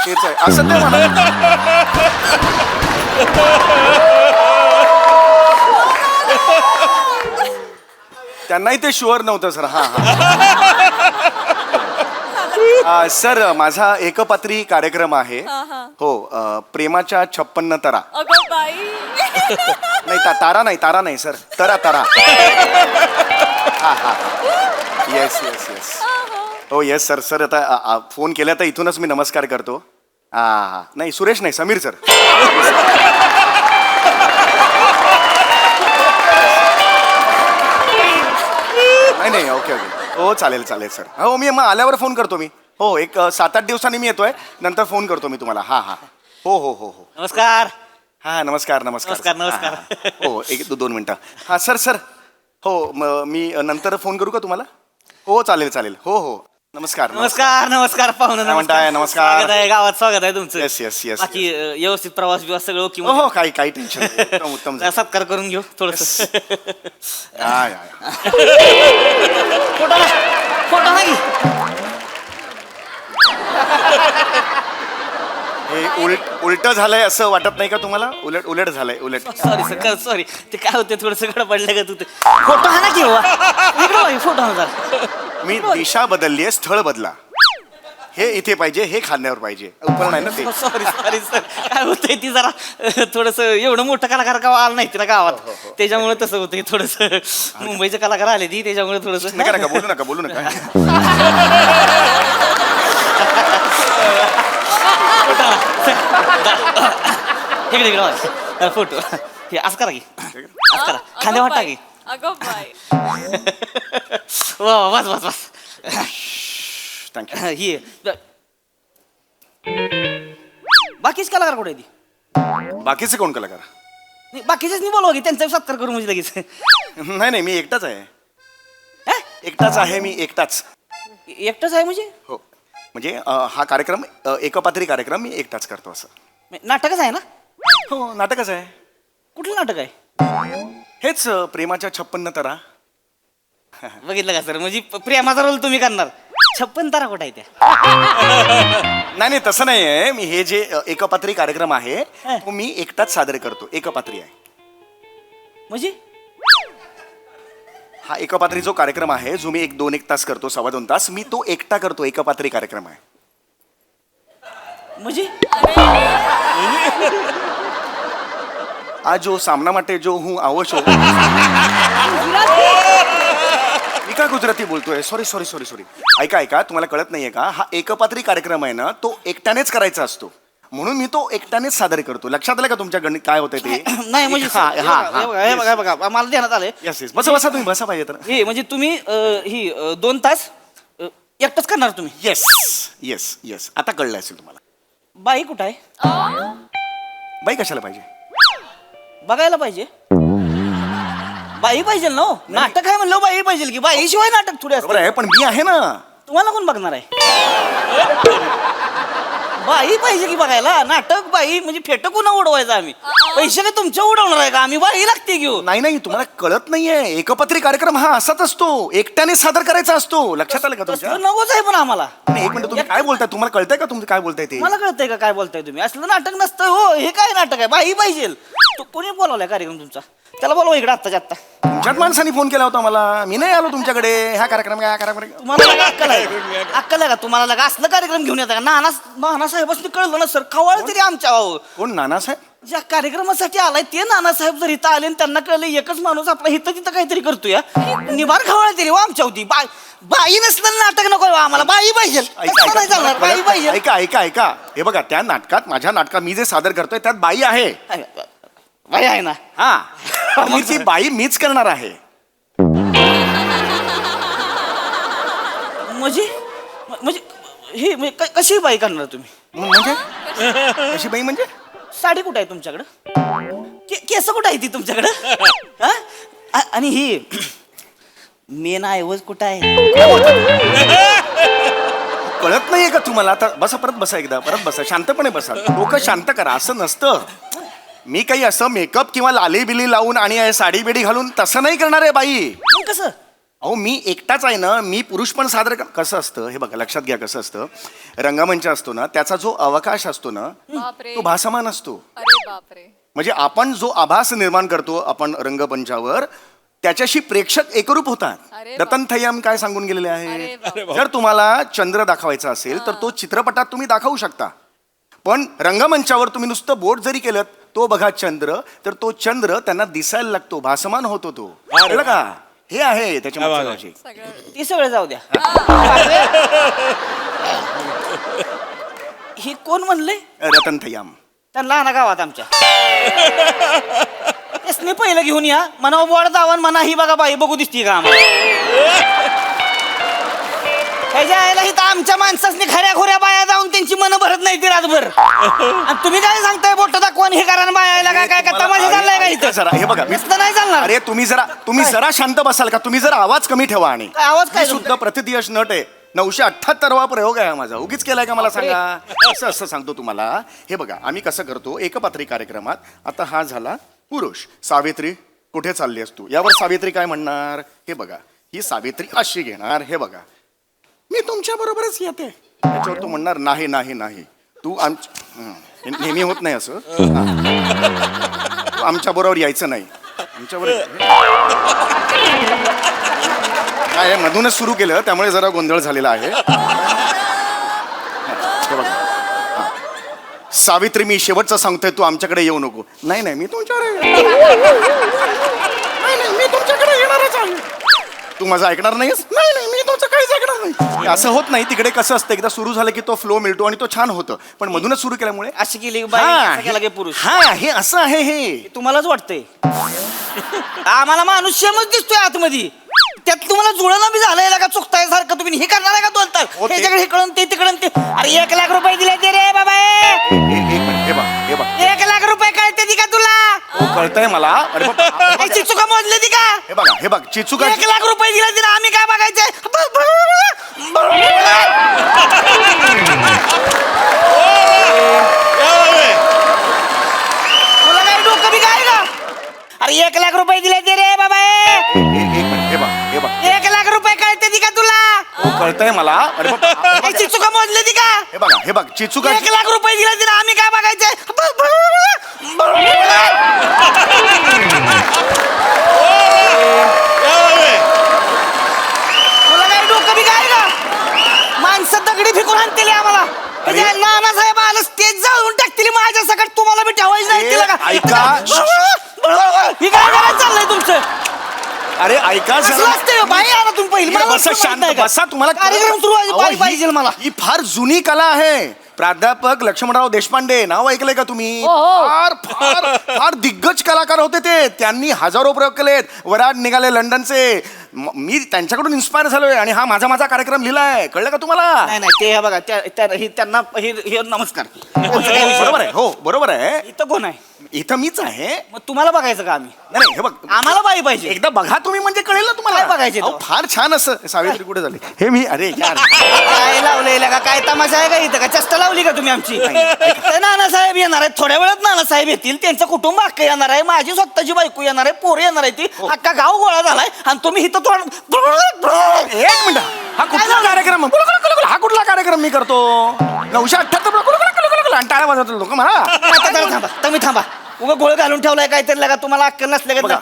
A: तेच आहे असं ते म्हणा. त्यांनाही ते शुअर नव्हतं सर. हा हा सर, माझा एकपात्री कार्यक्रम आहे. हो, प्रेमाच्या 56 तरा.
C: अगं बाई.
A: नाही तारा नाही सर, तरा. हा हा, येस येस येस. हो येस सर. सर आता फोन केला तर इथूनच मी नमस्कार करतो. हा नाही सुरेश नाही, समीर सर. नाही ओके ओके. हो चालेल सर. हो मी मग आल्यावर फोन करतो मी. हो एक 7-8 दिवसांनी मी येतोय, नंतर फोन करतो मी तुम्हाला. हा. हो.
D: नमस्कार.
A: हा नमस्कार.
D: नमस्कार.
A: हो 1-2 मिनटं. हा सर. हो मी नंतर फोन करू का तुम्हाला? हो चालेल. हो नमस्कार.
D: पाहुणं.
A: काय म्हणताय? नमस्कार.
D: स्वागत आहे गावात, स्वागत आहे तुमचं.
A: येस.
D: बाकी व्यवस्थित प्रवास बिवास सगळं ओके?
A: हो काही टेन्शन नाही. उत्तम
D: जरा सत्कार करून घेऊ थोडस.
A: या.
D: फोटो नाही.
A: हे उलट झालंय असं वाटत नाही का तुम्हाला? उलट झालंय.
D: Sorry sir, sorry. ते काय होते थोडस गडबडलं का तू. फोटो हा ना की फोटो हा जरा.
A: मी दिशा बदलली आहे, स्थळ बदला. हे इथे पाहिजे, हे खांद्यावर पाहिजे. उपकरण आहे ना ते.
D: Sorry sir. काय होतंय ती जरा थोडस एवढं मोठं कलाकार का आलं नाही ना गावात, त्याच्यामुळे तसं होतंय थोडस. मुंबईचे कलाकार आले ती, त्याच्यामुळे थोडस.
A: नका बोलू नका.
D: इकडे फोटो हे असं करा की, असं करा. खांद्या वाटा की.
C: अगं बाई.
D: बस.
A: थँक्यू.
D: ही बाकीच कलाकार कुठे ती?
A: बाकीचे कोण कलाकार?
D: बाकीचेच मी बोलवा की, त्यांचा सत्कार करू म्हणजे लगेच.
A: नाही मी एकटाच आहे. एकटाच आहे मी. एकटाच
D: आहे म्हणजे?
A: हो म्हणजे हा कार्यक्रम एकपात्री कार्यक्रम मी एकटाच करतो असं.
D: नाटकच आहे ना?
A: हो नाटकच आहे.
D: कुठलं नाटक आहे?
A: हेच प्रेमाच्या 56 तरा.
D: बघितलं का सर, म्हणजे प्रेमाचा रोल तुम्ही करणार. 56 तारा कुठे आहे त्या?
A: नाही तसं नाही आहे. मी हे जे एकपात्री कार्यक्रम आहे तो मी एकटाच सादर करतो. एकपात्री आहे
D: म्हणजे?
A: हा एकपात्री जो कार्यक्रम आहे, जो मी 1 तास करतो, 2.25 तास, मी तो एकटा करतो. एकपात्री कार्यक्रम आहे
D: म्हणजे?
A: आज जो सामना માટે जो હું આવો છો. मी काय गुजराती बोलतोय? सॉरी. ऐका तुम्हाला कळत नाहीये का? हा एकपात्री कार्यक्रम आहे ना, तो एकट्यानेच करायचा असतो, म्हणून मी तो एकट्यानेच सादर करतो. लक्षात आलं का तुमच्या गणित काय होतंय ते?
D: नाही म्हणजे हे बघा मला ध्यानात आलंय.
A: येस बसा तुम्ही बसा पाहिजे तर.
D: हे म्हणजे तुम्ही ही 2 तास एकटंच करणार तुम्ही?
A: येस आता कळलं असेल तुम्हाला.
D: बाई कुठं आहे?
A: बाई कशाला पाहिजे?
D: बघायला पाहिजे. बाई पाहिजे ना. नाटक आहे म्हणलं बाई पाहिजे की, बाई शिवाय नाटक थोडे
A: बरोबर आहे, पण मी आहे ना.
D: तुम्हाला कोण बघणार आहे? बाई पाहिजे की बघायला. नाटक बाई म्हणजे फेट कोणा उडवायचं आम्ही? पैसे का तुमच्या उडवणार आहे का? आम्ही बाई लागते घेऊ.
A: नाही तुम्हाला कळत नाहीये. एकपात्री कार्यक्रम हा असाच असतो, एकट्याने सादर करायचा असतो. लक्षात आलं का तुमच्या?
D: नकोच आहे पण आम्हाला.
A: एक मिनिट, तुम्ही काय बोलताय? तुम्हाला कळतंय का तुम्ही काय बोलताय ते?
D: मला कळतंय का काय बोलताय तुम्ही? असलं नाटक नसतं हो. हे काय नाटक आहे? बाई पाहिजे. तो कोणी बोलावलाय कार्यक्रम तुमचा? त्याला बोलवा इकडे आत्ताच्या आत्ता.
A: तुमच्याच माणसाने फोन केला होता मला. मी नाही आलो तुमच्याकडे. हा कार्यक्रम
D: तुम्हाला अक्कल आहे का? तुम्हाला लगा असलं कार्यक्रम घेऊन येता का? नानासाहेबांनी कळलं ना सर, खवळ तरी आमच्या.
A: कोण? नानासाहेब?
D: ज्या कार्यक्रमासाठी आलाय ते नानासाहेब जर इथं आले आणि त्यांना कळलं एकच माणूस आपला इथं तिथं काहीतरी करतोय, निभार खवळ तरी आमच्या होती. बाई नसलं नाटक नको आम्हाला. बाई पाहिजे. बाई पाहिजे.
A: ऐका हे बघा, त्या नाटकात, माझ्या नाटकात मी जे सादर करतोय त्यात बाई आहे.
I: बाई आहे ना.
A: हा मग ती बाई मीच करणार आहे.
I: म्हणजे म्हणजे ही म्हणजे कशी बाई करणार तुम्ही?
A: म्हणजे अशी बाई म्हणजे
I: साडी कुठं आहे तुमच्याकडं? केस कुठं आहे ती तुमच्याकडं? हा? आणि ही मेन ऐवज कुठं आहे?
A: कळत नाहीये का तुम्हाला? आता बसा, परत बसा, एकदा परत बसा, शांतपणे बसा, डोकं शांत करा. असं नसतं. मी काही असं मेकअप किंवा लाली बिली लावून आणि साडी बिडी घालून तसं नाही करणार आहे बाई.
I: मग कसं?
A: अहो मी एकटाच आहे ना. मी पुरुष पण सादर कसं असतं हे बघा, लक्षात घ्या. कसं असतं, रंगमंच असतो ना, त्याचा जो अवकाश असतो ना,
C: बापरे.
A: तो भासमान असतो.
C: अरे बापरे.
A: म्हणजे आपण जो आभास निर्माण करतो आपण रंगमंचावर, त्याच्याशी प्रेक्षक एकरूप होतात.
C: अरे
A: रतन थय्यम काय सांगून गेलेले
C: अरे
A: आहे,
C: बाप.
A: जर तुम्हाला चंद्र दाखवायचा असेल तर तो चित्रपटात तुम्ही दाखवू शकता, पण रंगमंचावर तुम्ही नुसतं बोट जरी केलं, तो बघा चंद्र, तर तो चंद्र त्यांना दिसायला लागतो, भासमान होतो तो. कळलं का? हे आहे त्याच्या मागचं logic.
C: सगळं
I: ती सगळं जाऊ द्या. ही कोण म्हणलंय?
A: रतन थय्यम.
I: त्यांना आणा गावात आमच्या. तेच पहिलं घेऊन या म्हणा, बोर्ड दावण म्हणा, ही बघा बाई बघू दिसती का आम्हाला? ह्याच्या आईला ही तर आमच्या माणसासनी खऱ्या खोऱ्या बाया जाऊन त्यांची मनं भरत नाही ती रातभर. आणि तुम्ही काय सांगताय बोट दाखवा आणि हे करा आणि बाया यायला काय काय तमाशा चाललाय का
A: ऐका
I: इथं?
A: जरा, हे बघा,
I: नुसतं नाही चालणार.
A: अरे तुम्ही जरा शांत बसाल का? तुम्ही जरा आवाज कमी ठेवा. आणि
I: काय आवाज काय
A: मी सुद्धा प्रतियश नट आहे. 978वा प्रयोग आहे हा माझा. उगीच केलाय का मला सांगा? असं सांगतो तुम्हाला. हे बघा, आम्ही कसं करतो एकपात्री कार्यक्रमात. आता हा झाला पुरुष. सावित्री कुठे चालली असतो, यावर सावित्री काय म्हणणार हे बघा. ही सावित्री अशी घेणार, हे बघा, मी तुमच्या बरोबरच येते. त्याच्यावर तू म्हणणार नाही नाही नाही, तू नेहमी होत नाही असं. तू आमच्या बरोबर यायचं नाही. आमच्याबरोबर काय मधूनच सुरू केलं त्यामुळे जरा गोंधळ झालेला आहे. हे बघा. हा. सावित्री मी शेवटचं सांगतोय, तू आमच्याकडे येऊ नको. नाही नाही, मी तुमच्याकडे नाही, मी तुमच्याकडे येणारच आहे. तू माझं ऐकणार नाहीस? नाही नाही, मी तुमचं काहीच ऐकणार नाही. असं होत नाही. तिकडे कसं असतं, एकदा सुरू झालं की तो फ्लो मिळतो आणि तो छान होतं, पण मधूनच सुरू केल्यामुळे
I: अशी केली बाई, असं केला की पुरुष.
A: हा, हे असं आहे. हे
I: तुम्हालाच वाटतंय. आम्हाला माणूस शेमच दिसतोय आतमध्ये. त्यात तुम्हाला जुळणं बी झालंय का? चुकताय सारखं तुम्ही हे करणार आहे का? बोलतात
A: हो, ते-
I: ह्याच्याकडे इकडून ते तिकडून ते. अरे 1 लाख रुपये दिले ते रे बाबा.
A: एक मिनिट, हे बघ, हे बघ.
I: 1 लाख रुपये कळते ती का तुला?
A: हो, कळतंय मला. अरे बाप,
I: याची चुका मोजली ती का?
A: हे बघा, हे बघ, चिचुका
I: 1 लाख रुपये दिले तिला, आम्ही काय बघायचंय? तुला काय डोकं बी काय का? अरे 1 लाख रुपये दिले ते रे बाबा.
A: एक मिनिट, हे बघ, हे बघ.
I: 1 लाख रुपये कळते ती का तुला?
A: हो, कळतंय मला. अरे बाप,
I: याची चुका मोजली ती का?
A: हे बघा, हे बघ, चिचुका
I: 1 लाख रुपये दिले तिला, आम्ही काय बघायचंय? तुला काय डोकं बी काय का? माणसं दगडी फेकून आणतेली आम्हाला. नानासाहेब आलं स्टेज जाळून टाकतील माझ्या सकट. तुम्हाला बी ठेवायचं नाही तिला का?
A: ऐका.
I: ही काय करायला चाललंय तुमचं?
A: अरे ऐका
I: कसलं
A: जरा.
I: असतंय हो? बाई आला तुम्ही पहिली. मला
A: बसा,
I: माहित
A: शांत
I: नाही का?
A: बसा. तुम्हाला
I: कार्यक्रम सुरू
A: अहो,
I: बाई पाहिजे मला.
A: ही फार जुनी कला आहे. प्राध्यापक लक्ष्मणराव देशपांडे नाव ऐकलंय का तुम्ही? फार फार फार दिग्गज कलाकार होते ते. त्यांनी हजारो प्रयोग केलेत. वराड निघाले लंडनचे. मी त्यांच्याकडून इन्स्पायर झालोय आणि हा माझा कार्यक्रम लिहिलाय. कळलं का तुम्हाला?
I: नाही नाही, ते हे बघा, त्यांना हे नमस्कार.
A: बरोबर आहे. हो, बरोबर आहे.
I: इथं कोण आहे?
A: इथं मीच आहे.
I: मग तुम्हाला बघायचं का आम्ही?
A: नाही, हे बघ,
I: आम्हाला बाई पाहिजे.
A: एकदा बघा तुम्ही, म्हणजे कळेल ना तुम्हाला.
I: काय बघायचे
A: अहो,
I: तो?
A: फार छान असं. सावित्री कुठे झाली? हे मी, अरे यार.
I: काय लावलेलं का? काय तमाशा आहे का इथं? का चेष्टा लावली का तुम्ही आमची? नानासाहेब येणार आहेत थोड्या वेळात. नानासाहेब येतील, त्यांचं कुटुंब अख्खं येणार आहे, माझी स्वतःची बायको येणार आहे, पोरं येणार आहे, ती अख्खा गाव गोळा झालाय आणि तुम्ही इथं
A: एक मिनिट, हा कुठला कार्यक्रम? हा कुठला कार्यक्रम मी करतो? 978 आणि टाळ्या वाजवतो लोक मला.
I: थांबा, तुम्ही थांबा. उगा गोळ घालून ठेवलाय काहीतरी लागा. तुम्हाला अक्कल नसले का?
A: बघा.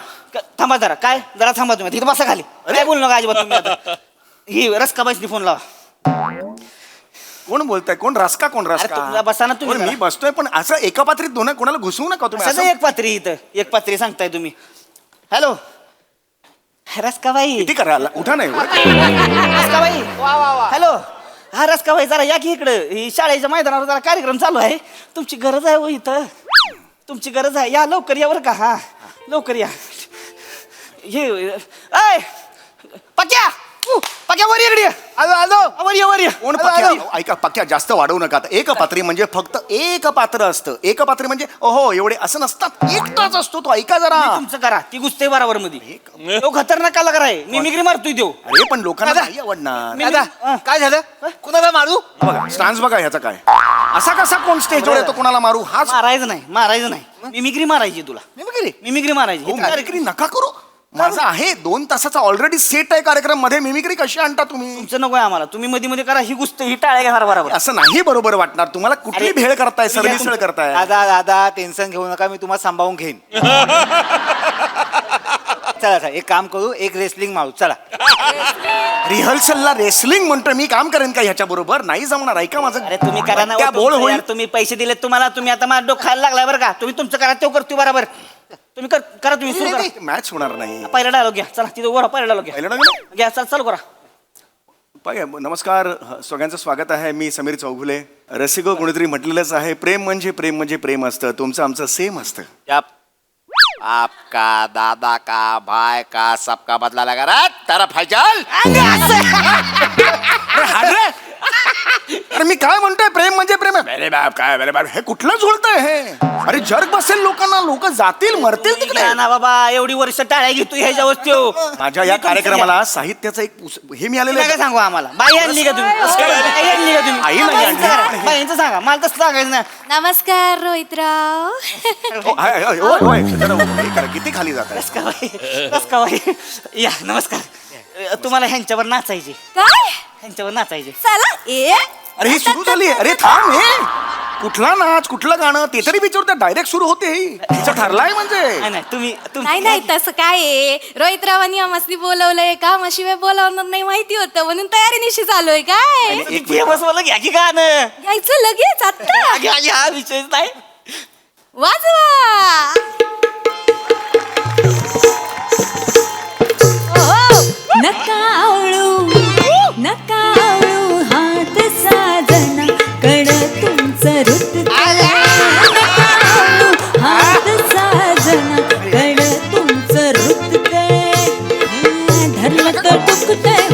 I: थांबा जरा. काय जरा थांबा तुम्ही तिथं बसा खाली. काय बोलू नका अजिबात तुम्ही आता. ही रसकाबाईसनी फोन लावा.
A: कोण बोलताय? कोण रसका? कोण
I: अरे तुला बसा ना तुम्ही
A: कोण? मी बसतोय, पण असं एकापात्रीत दोन कोणाला घुसवू नका तुम्ही.
I: सगळं
A: असं
I: एक पात्री इथं. एक पात्री सांगताय तुम्ही. हॅलो रसकाबाई.
A: किती करा, उठा नाही.
I: रसकाबाई. हॅलो. हा रसकाबाई, जरा या की इकडं. ही शाळेच्या मैदानावर जरा कार्यक्रम चालू आहे. तुमची गरज आहे हो इथं. तुमची गरज आहे, या लवकर या बरं का. हा लवकर या. हे ऐ पक्या पक्या वर इकडे. आलो वर ये वर ये.
A: कोण पक्या? ऐका पक्या, जास्त वाढवू नका. आता एक पात्री म्हणजे फक्त एक पात्र असतं. एक पात्री म्हणजे ओहो एवढे असं नसतात, एकटाच असतो तो. ऐका जरा.
I: तुमचं करा, ती गुस्ते बरोबर मध्ये. तो खतरनाक कलाकार आहे, मिमिक्री मारतोय तो.
A: अरे पण लोकांना नाही आवडणार.
I: काय झालं, कुणाला मारू?
A: बघा स्टान्स बघा ह्याचा काय. असा कसा कोण स्टेजवर येतो कोणाला मारू? हाच
I: मारायचं नाही. मिमिक्री मारायची तुला. मिमिक्री मारायची.
A: मिमिक्री नका करू. माझा आहे 2 तासाचा ऑलरेडी सेट आहे कार्यक्रम मध्ये. मिमिक्री कशी आणता तुम्ही?
I: तुमचं नको आहे आम्हाला. तुम्ही मध्ये मध्ये करा, ही गुस्त ही टाळ्या घ्या बरोबर.
A: असं नाही बरोबर वाटणार. तुम्हाला कुठली भेळ करताय, सरमिसळ करताय?
D: दादा टेन्शन घेऊ नका, मी तुम्हाला सांभाळून घेईन. चला एक काम करू, एक रेसलिंग मारू. चला
A: रिहर्सलला रेसलिंग म्हणतोय मी. काम करेन का ह्याच्या बरोबर? नाही जमणार. ऐका माझं.
I: अरे तुम्ही करा ना.
A: त्या बोल
I: तुमचं
A: होईल.
I: यार, तुम्ही पैसे दिलेत तुम्हाला. तुम्ही आता माझं डोकं खायला लागलाय बरं का. तुम्ही तुमचं करा, तो करतो बरोबर. तुम्ही करा, तुम्ही सुरू करा.
A: मॅच होणार नाही.
I: पहिला डायलॉग घ्या. चला तिथं वर पहिला डायलॉग
A: पहिला dialogue?
I: घ्या. चल चालू करा.
A: नमस्कार, सगळ्यांचं स्वागत आहे. मी समीर चौगुले. रसिको कोणीतरी म्हटलेलंच आहे, प्रेम म्हणजे प्रेम असतं. तुमचं आमचं सेम असतं.
D: आपका दादा का भाई का सबका बदला लगा रहा तेरा फैजल.
A: अरे मी काय म्हणतोय, प्रेम म्हणजे प्रेम आहे. अरे बाप काय, अरे बाप हे कुठलं झुळतंय हे? अरे जर्क बसेल लोकांना, लोक जातील मरतील तिकडे.
I: ना बाबा, एवढी वर्ष टाळ्या घेतो ह्याच्या वस्तू.
A: माझ्या या कार्यक्रमाला साहित्याचं एक हे मिळालेलं
I: काय
A: आहे.
I: सांगू आम्हाला? बाई आणली का तुम्ही? बाई आणली का तुम्ही?
A: आई नाही आणली.
I: बाईंचं सांगा, मला तसं सांगायचं ना.
C: नमस्कार रोहितराव.
A: हे करा, किती खाली जात आहे.
I: कस का बाई? या नमस्कार. तुम्हाला ह्यांच्यावर नाचायचे.
C: काय?
I: ह्यांच्यावर नाचायचे.
C: चला
A: अरे ही सुरू झाली. अरे थांब, हे कुठला नाच, कुठलं गाणं ते तरी विचारते. डायरेक्ट सुरू होते. तिचं ठरलाय म्हणजे.
I: नाही
C: नाही नाही तसं काय आहे, रोहितरावांनी आम्हाला बोलवलंय, कामाशिवाय बोलावणार नाही माहिती होतं, म्हणून तयारीनिशी चालूय. काय
I: एक फेमस वाला घ्या की गाणं.
C: घ्यायचं लगेच आता.
I: घ्या विषय नाही.
C: वाजवा.
B: नका आवळू हात साजना कड तुमचं रुत. हात साजना कड तुमचं रुततंय. धरलं तर दुखतंय,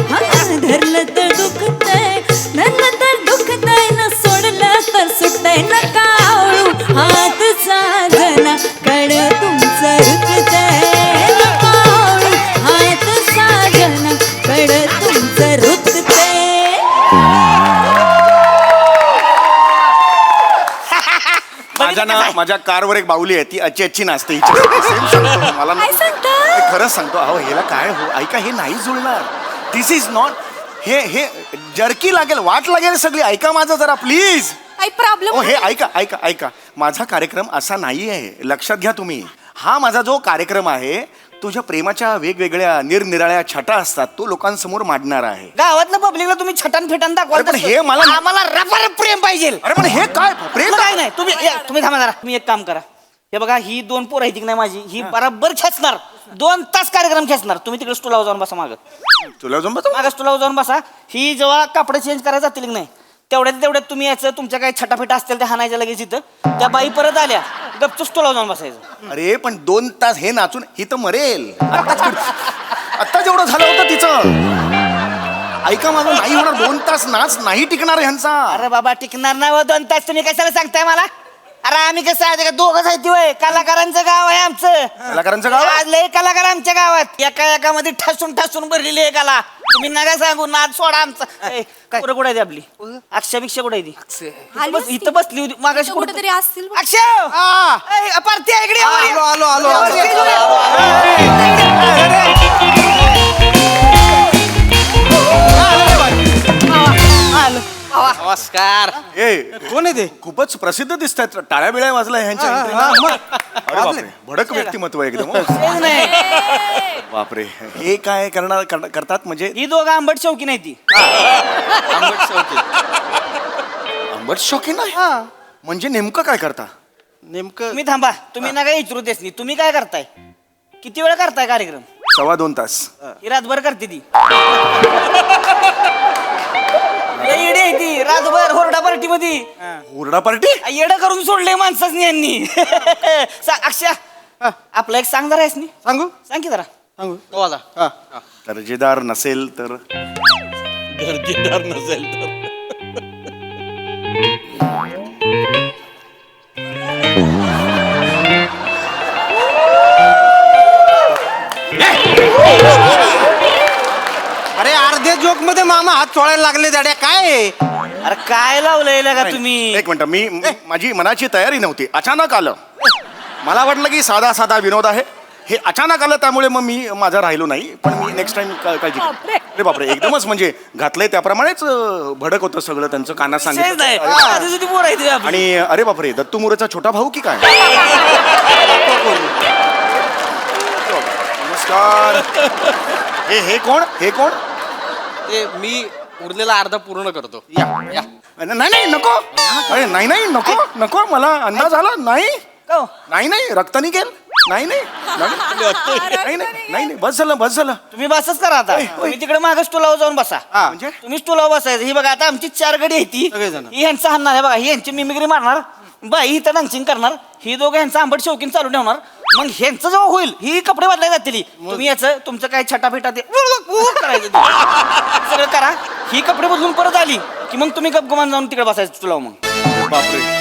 B: धरलं तर दुखतंय, धरलं तर दुखतंय, न सोडलं तर सुटतंय. नका आवळू हात साजना कड तुमचं रुततंय. नका आवळू हात साजना कड तुमचं रुततंय.
A: माझ्या कारवर एक बाहुली आहे, ती अच्छी नाचते. Same सांगतो मला.
C: काय सांगता?
A: खरंच सांगतो. अहो ह्याला काय हो, ऐका हे नाही जुळणार. दिस इज नॉट. हे जर्की लागेल, वाट लागेल सगळी. ऐका माझं जरा प्लीज.
C: काही प्रॉब्लेम?
A: हे ऐका माझा कार्यक्रम असा नाही आहे. लक्षात घ्या तुम्ही. हा माझा जो कार्यक्रम आहे, तुझ्या प्रेमाच्या वेगवेगळ्या निरनिराळ्या छटा असतात, तो लोकांसमोर मांडणार आहे.
I: गावातल्या पब्लिकला तुम्ही छटान फेटान दाखवा.
A: अरे पण हे मला-
I: आम्हाला रफार प्रेम पाहिजे.
A: अरे पण हे काय प्रेम?
I: काय नाही. तुम्ही थांबा जरा. तुम्ही एक काम करा. हे बघा, ही 2 पोरं आहेत की नाही माझी, ही बरोबर खेचणार. 2 तास कार्यक्रम खेचणार. तुम्ही तिकडे स्टूलावर जाऊन बसा मागं.
A: तुला जमत बसतो?
I: मागं स्टूलावर जाऊन बसा. ही जेव्हा कपडे चेंज करायला जातील की नाही, तेवढ्यात तुम्ही याचं तुमच्या काही छटाफेटा असतील त्या हाणायच्या लगेच इथं. त्या बाई परत आल्या, गपचूप स्टूलावर जाऊन बसायचं.
A: अरे पण 2 तास हे नाचून ही तर मरेल. आता जेवढं झालं होतं तिचं. ऐका माझं नाही होणार. 2 तास नाच नाही टिकणार ह्यांचा.
I: अरे बाबा, टिकणार नाही हो 2 तास. तुम्ही कशाला सांगताय मला? अरे आम्ही कसं आहे का, दोघंच आहे होय. कलाकारांचं गाव आहे आमचं.
A: कलाकारांचं गाव?
I: आज लय कलाकार आमच्या गावात. एकामध्ये ठसून भरलेली आहे कला. तुम्ही नका सांगू, नाच सोडा आमचा. कुठं कुठे आहे ती आपली अक्षय कुठे आहे ती? इथं बसली होती मागाशी
C: कुठेतरी असतील.
I: अक्षय पार्टी आहे इकडे.
D: नमस्कार.
A: कोण आहे ते? खूपच प्रसिद्ध दिसत आहेत. टाळ्या बिळ्या वाजल्या ह्यांच्या entry. अरे बापरे, भडक व्यक्तिमत्व एकदम. बापरे, हे काय करतात म्हणजे?
I: ही दोघं आंबट शौकी नाही ती.
A: आंबट शौकीन आहे? म्हणजे नेमकं काय करता?
D: नेमकं
I: तुम्ही थांबा. तुम्ही नका विचारू देस नाही. तुम्ही काय करताय? किती वेळ करताय कार्यक्रम?
A: 2.25 तास.
I: ही रातभर करते ती. इडे आहे ती रातभर होरडा पार्टी मध्ये
A: ओरडा पार्टी
I: येडं करून सोडले माणसाच यांनी अक्षय आपला एक सांग जरा आहेस नी
A: सांगू
I: सांग की जरा
A: सांगू
I: तो आला
A: हा. दर्जेदार नसेल तर
G: दर्जेदार नसेल तर
F: अरे अर्ध्या जोक मध्ये मामा हात चोळायला लागले दाड्या काय आहे?
I: अरे काय लावलंय का तुम्ही
A: एक मिनिट माझी मनाची तयारी नव्हती अचानक आलं मला वाटलं की साधा साधा विनोद आहे हे अचानक आलं त्यामुळे मग मी माझा राहिलो नाही पण मी नेक्स्ट टाइम काळजी घेईन. अरे बापरे एकदमच म्हणजे घातलंय त्याप्रमाणेच भडक होतं सगळं त्यांचं कानात
I: विषयच नाही.
A: सांगितलं
I: आधी तुझी पोर आहे ती आपली.
A: आणि अरे बापरे दत्तू मोरेचा छोटा भाऊ की काय नमस्कार हे कोण
F: ते मी उरलेला अर्धा पूर्ण करतो
A: नाही नको अरे नाही नको मला अंदाज आला नाही
I: हो.
A: नाही रक्त निघेल नाही बस झालं
I: तुम्ही बसच करा आता तुम्ही तिकडे मागे स्टोलावर जाऊन बसा
A: म्हणजे
I: तुम्ही स्टोलावर बसायचं ही बघा आता आमची 4 गडी आहे ती
F: सगळेजण.
I: ही ह्यांचं हाणणार आहे बघा ही यांची मिमिक्री मारणार बाई ही तर डान्सिंग करणार ही दोघं ह्यांचं आंबट शौकीन चालू ठेवणार मग ह्यांचं जेव्हा होईल ही कपडे बदलाय जातील तुम्ही याचं तुमचं काय छटाफिटा ते करायचं ते. सगळं करा ही कपडे बदलून परत आली की मग तुम्ही गपगुमान जाऊन तिकडे बसायचं स्टोलावर मग
A: बापरे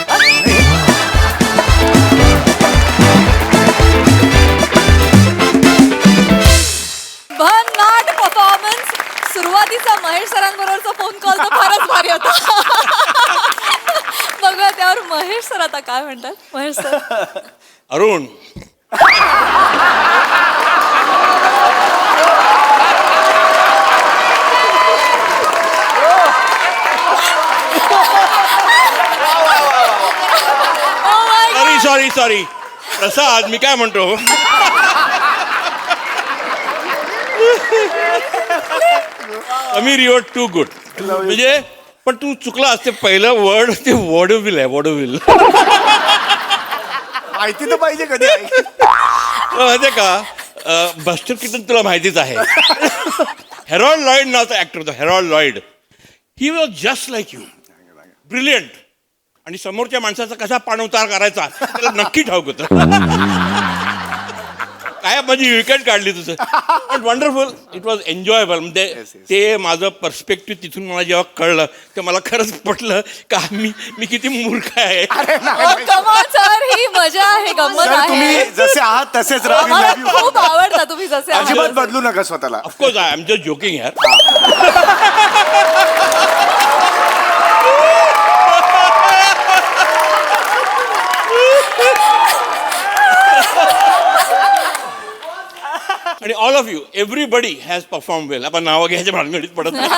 C: भन्नाट परफॉर्मन्स सुरुवातीचा महेश सरांबरोबरचा फोन कॉल तर फारच भारी होता बघूया त्यावर महेश सर आता काय म्हणतात महेश सर
G: अरुण सॉरी प्रसाद मी काय म्हणतो अमीर युअर टू गुड म्हणजे पण तू चुकला असते पहिलं वर्ड ते वॉडोविल आहे वॉडोविल
A: माहिती तर पाहिजे कधी
G: माहितीये का बस्टर किटन तुला माहितीच आहे हेरॉल्ड लॉइड नावाचा ऍक्टर होता Harold Lloyd he was just like you brilliant आणि समोरच्या माणसाचा कसा पाणउतार करायचा त्याला नक्की ठाऊक होतं काय माझी विकेट काढली तुझं पण वंडरफुल इट वॉज एन्जॉयबल म्हणजे ते माझं पर्स्पेक्टिव्ह तिथून मला जेव्हा कळलं ते मला खरंच पटलं का मी किती मूर्ख आहे
C: कमाल सर ही मजा आहे गंमत
A: सर,
C: आहे
A: तुम्ही जसे आहात तसेच
C: आम्हाला
A: राहा
C: खूप आवडता तुम्ही जसे आहात.
A: अजिबात बदलू नका स्वतःला
G: of course I am just joking यार आणि all of you everybody has perform well आपण नावं घ्यायच्या भानगडीत पडत नाही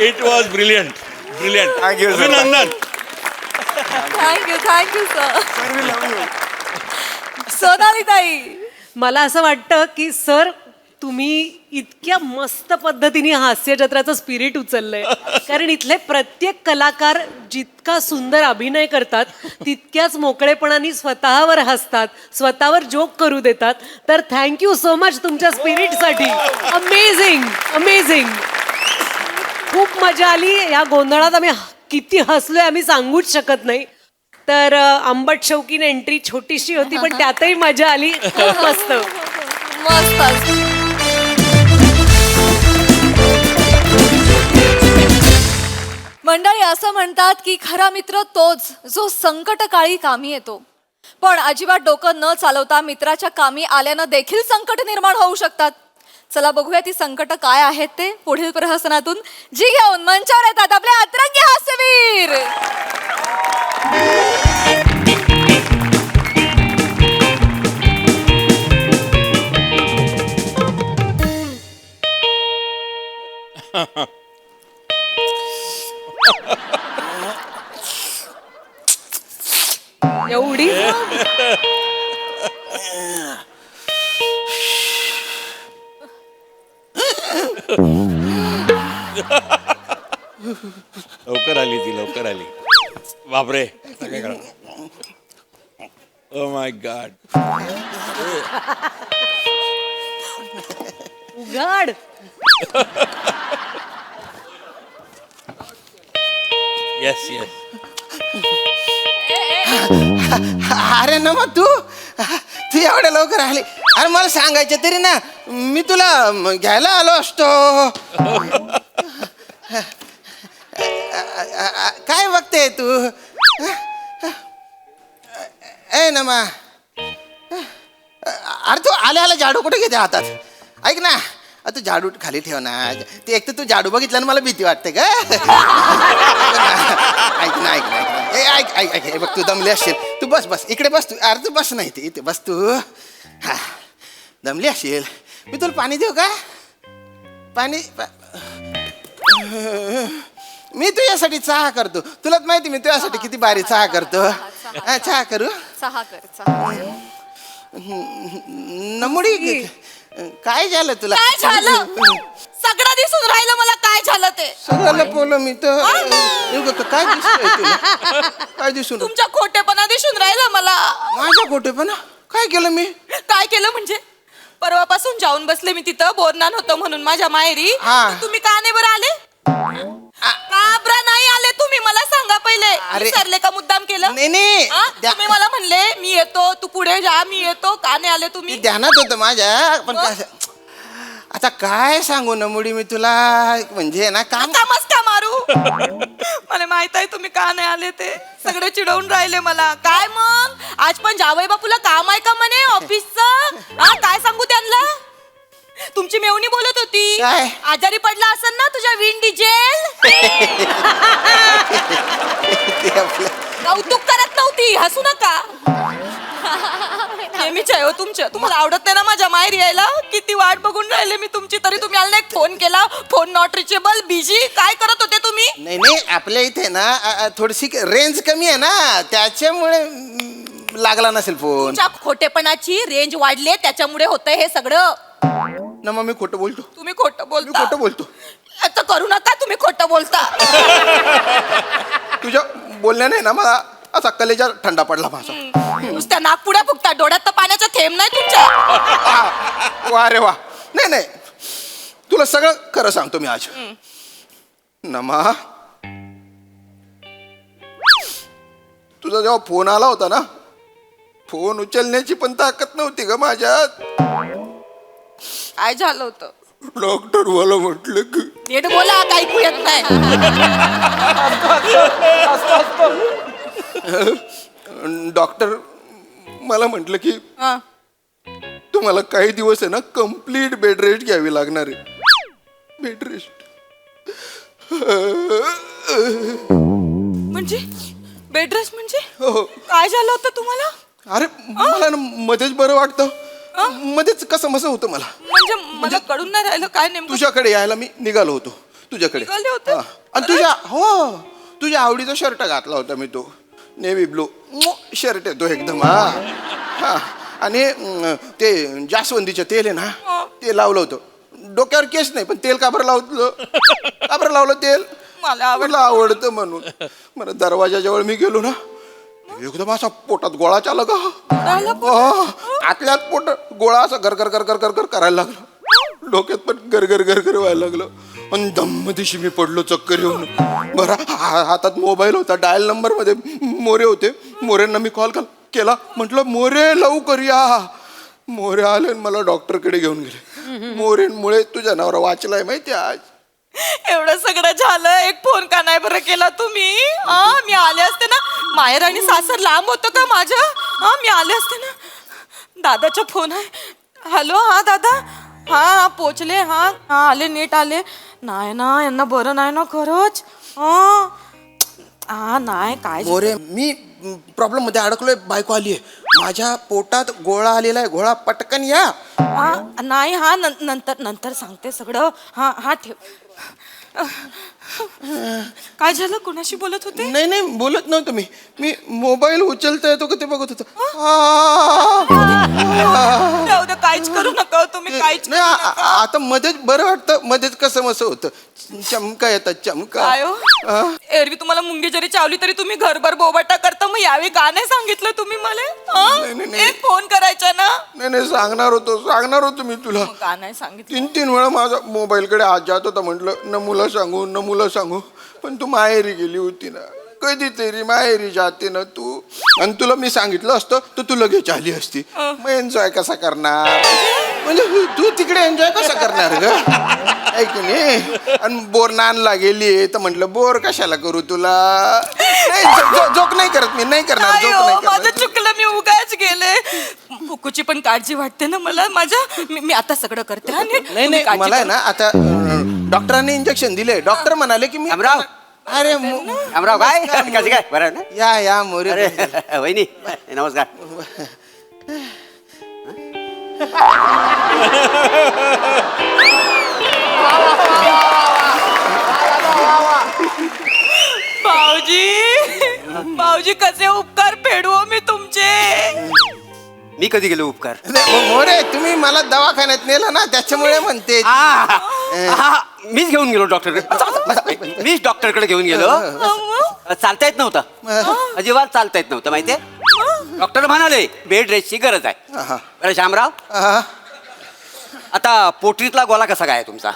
G: it was brilliant
A: Thank you, sir.
G: अभिनंदन
C: थँक्यू सर सोनाली ताई
H: मला असं वाटतं की सर तुम्ही इतक्या मस्त पद्धतीने हास्यजत्राचं स्पिरिट उचललंय कारण इथले प्रत्येक कलाकार जितका सुंदर अभिनय करतात तितक्याच मोकळेपणाने स्वतःवर हसतात स्वतःवर जोक करू देतात तर थँक्यू सो मच तुमच्या स्पिरिटसाठी अमेझिंग खूप मजा आली या गोंधळात आम्ही किती हसलोय आम्ही सांगूच शकत नाही तर आंबट शौकीन एंट्री छोटीशी होती पण त्यातही मजा आली खूप मस्त
C: मस्त मंडळी असं म्हणतात की खरा मित्र तोच जो संकटकाळी कामी येतो पण अजिबात डोकं न चालवता मित्राच्या कामी आल्यानं देखील संकट निर्माण होऊ शकतात चला बघूया ती संकट काय आहेत ते पुढील प्रहसनातून जी घेऊन मंचावर येतात आपले अतरंगी हास्यवीर
H: एवढी
G: लवकर आली बापरे ओ माय गॉड
H: उघड.
G: Yes yes.
J: अरे ना मग तू एवढ्या लवकर आली. अरे मला सांगायचं तरी ना, मी तुला घ्यायला आलो असतो. काय बघते तू? ए नमा, अरे तू आल्या झाडू कुठे घेते हातात? ऐक ना, तू झाडू खाली ठेव ना. ते एक तर तू झाडू बघितला ना मला भीती वाटते का? ऐक ना ऐक ना ऐक ना. ए ऐक ऐक ऐक, हे बघ तू दमली असशील. तू बस बस इकडे बस. तू अरे तू बस नाही इथे बस तू. हा दमली असशील. मी तुला पाणी देऊ का? पाणी मी तुझ्यासाठी चहा करतो. तुलाच माहिती मी तुझ्यासाठी किती भारी चहा करतो. चहा करू?
C: चहा कर चहा.
J: नमुडी काय झालं तुला?
B: काय झालं? सगळं दिसून राहिलं मला काय झालं ते.
J: सगळं लपवलं मी तर. काय दिसतंय तुला? काय दिसून?
B: तुमच्या खोटेपणा दिसून राहिलं मला.
J: माझा खोटेपणा? काय केलं मी?
B: काय केलं म्हणजे? परवापासून जाऊन बसले मी तिथं, बोरनान होतं म्हणून माझ्या माहेरी.
J: हा.
B: तुम्ही का नाही बरं आले? का बरं नाही आले तुम्ही मला सांगा पहिले.
J: अरे.
B: विसरले का मुद्दाम केलं?
J: नाही नाही
B: हा? तुम्ही मला म्हणले मी येतो, तू पुढे जा, मी येतो. का नाही आले तुम्ही?
J: ध्यानात होतं माझ्या, पण काय आता काय सांगू ना मुडी मी तुला. म्हणजे ना काम
B: कामच का मारू? मला माहित आहे तुम्ही का नाही आले ते. सगळे चिडवून राहिले मला. काय मग आज पण जावई बापूला काम आहे का म्हणे ऑफिसचं? काय सांगू त्यांना? तुमची मेवणी बोलत होती.
J: काय?
B: आजारी पडला असेल ना तुझ्या विंड डिझेल.
J: ते आपलं
B: कौतुक करत नव्हती. हसू नका. नेहमीच आहे हो तुमच्या. तुम्हाला आवडत नाही ना माझ्या माहेर यायला. किती वाट बघून राहिले मी तुमची, तरी तुम्ही आले नाही. फोन केला, फोन नॉट रिचेबल, बिझी. काय करत होते तुम्ही?
J: नाही नाही आपल्या इथे ना थोडीशी रेंज कमी आहे ना, त्याच्यामुळे लागला नसेल फोन.
B: तुमच्या खोटेपणाची रेंज वाढले, त्याच्यामुळे होतंय हे सगळं.
J: ना मग मी खोटं बोलतो.
B: तुम्ही खोटं
J: मी
B: बोलता.
J: खोटं बोलतो.
B: आता करू नका, तुम्ही खोटं बोलता.
J: तुझ्या बोलण्याने ना मला असा कलेजा थंडा पडला माझा.
B: नुसत्या नागपुड्या फुकता, डोळ्यात तर पाण्याचा थेंब नाही तुमच्या.
J: वा रे वा. नाही नाही तुला सगळं खरं सांगतो मी आज. नमा, तुझा जेव्हा फोन आला होता ना, फोन उचलण्याची पण ताकद नव्हती ग माझ्यात.
B: काय झालं होतं?
J: डॉक्टर मला म्हटलं की
B: नीट बोला, काही ऐकू येत नाही.
J: डॉक्टर मला म्हटलं की
B: हा.
J: तुम्हाला काही दिवस आहे ना कम्प्लीट बेड रेस्ट घ्यावी लागणार आहे. बेड रेस्ट
B: म्हणजे बेड रेस्ट म्हणजे
J: हो.
B: काय झालं होतं तुम्हाला?
J: अरे मला ना मध्येच बरं वाटतं, मध्येच कसं मसं होतं मला.
B: म्हणजे मला कळून नाही राहिलं काय नेमकं.
J: तुझ्याकडे यायला मी निघालो होतो. तुझ्याकडे
B: निघाले होते?
J: हा. आणि तुझ्या आवडीचा शर्ट घातला होता मी, तो नेव्ही ब्लू शर्ट आहे तो एकदम. हा आणि ते जास्वंदीचं तेल आहे ना, ते लावलं होतं. डोक्यावर केस नाही पण तेल का बरं लावलं तेल? मला आवडतं म्हणून. मला दरवाजाजवळ मी गेलो ना, एकदम असा पोटात गोळा चालला का. आतल्यात पोट गोळा असा गरगर गरगर गरगर करायला लागला. डोक्यात पण गरगर गरगर व्हायला लागलं. आणि दम दिशी मी पडलो चक्कर येऊन. बरं हातात मोबाईल होता, डायल नंबर मध्ये मोरे होते. मोरेंना मी कॉल केला, म्हटलं मोरे लवकर या. मोरे आले आणि मला डॉक्टरकडे घेऊन गेले. मोरेंमुळे तुझ्या नवरा वाचलाय माहिती आज.
B: एवढं सगळं झालं, एक फोन का नाही बरं केला तुम्ही? मी आले असते ना. माहेर आणि सासर लांब होतं का माझं? मी आले असते ना. दादाचा फोन आहे. हॅलो, हा दादा. हा पोचले. हा आले, नीट आले. नाही ना, यांना बरं नाही ना खरंच. नाही काय
J: मोरे मी प्रॉब्लेम मध्ये अडकलोय. बायको आलीये, माझ्या पोटात गोळा आलेला आहे. गोळा पटकन या.
B: नाही नंतर सांगते सगळं. हा ठेव. काय झालं? कोणाशी बोलत होते?
J: नाही बोलत नव्हतं मी मोबाईल उचलता येतो का ते बघत होतो.
B: जाऊ दे, काहीच करू नका तुम्ही. काहीच
J: नाही आता मध्येच बरं वाटतं. मध्येच कसं मसं होतं. चमका येतात चमका.
B: एरवी तुम्हाला मुंगी जरी चावली तरी तुम्ही घरभर बोबाटा करता. मग यावेळी का नाही सांगितलं तुम्ही मला
J: नाही,
B: हं?
J: नाही.
B: एक फोन करायचा ना
J: नाही सांगणार होतो मी तुला
B: मग का नाही सांगितलं
J: 3 वेळा माझा मोबाईलकडे हात जात होता. म्हटलं न मुला सांगू पण तू माहेरी गेली होती ना. कधीतरी माहेरी जाते ना तू. आणि तुला मी सांगितलं असतं तर तू लगेच आली असती. मग एन्जॉय कसा करणार म्हणजे तू तिकडे एन्जॉय कसा करणार ग आहे की नाही. आणि बोर नानला गेली तर म्हटलं बोर कशाला करू तुला. जोक नाही करत मी नाही करणार
B: नाही
J: जोक
B: हो,
J: नाही
B: माझं
J: करणार.
B: चुकलं मी उगाच गेले. बुकूची पण काळजी वाटते ना मला माझ्या मी आता सगळं करते हा नीट.
J: नाही
B: तुम्ही काळजी
J: मला आहे
B: करू.
J: ना आता डॉक्टरांनी इंजेक्शन दिले. डॉक्टर म्हणाले की मी
K: शामराव.
J: अरे
K: शामराव काय कसं काय बरं आहे ना
J: या मोरे
K: अरे वहिनी नमस्कार.
B: भाऊजी कसे उपकार फेडू हो मी तुमचे.
K: मी कधी गेलो उपकार
J: मोरे तुम्ही मला दवाखान्यात नेलं ना त्याच्यामुळे म्हणते.
K: मीच घेऊन गेलो डॉक्टरकडे. मीच डॉक्टरकडे घेऊन गेलो. चालता येत नव्हतं अजिबात चालता येत नव्हतं माहितीये. डॉक्टर म्हणाले बेड रेस्टची गरज आहे. बरं शामराव आता पोटरीतला गोला कसा काय आहे तुमचा.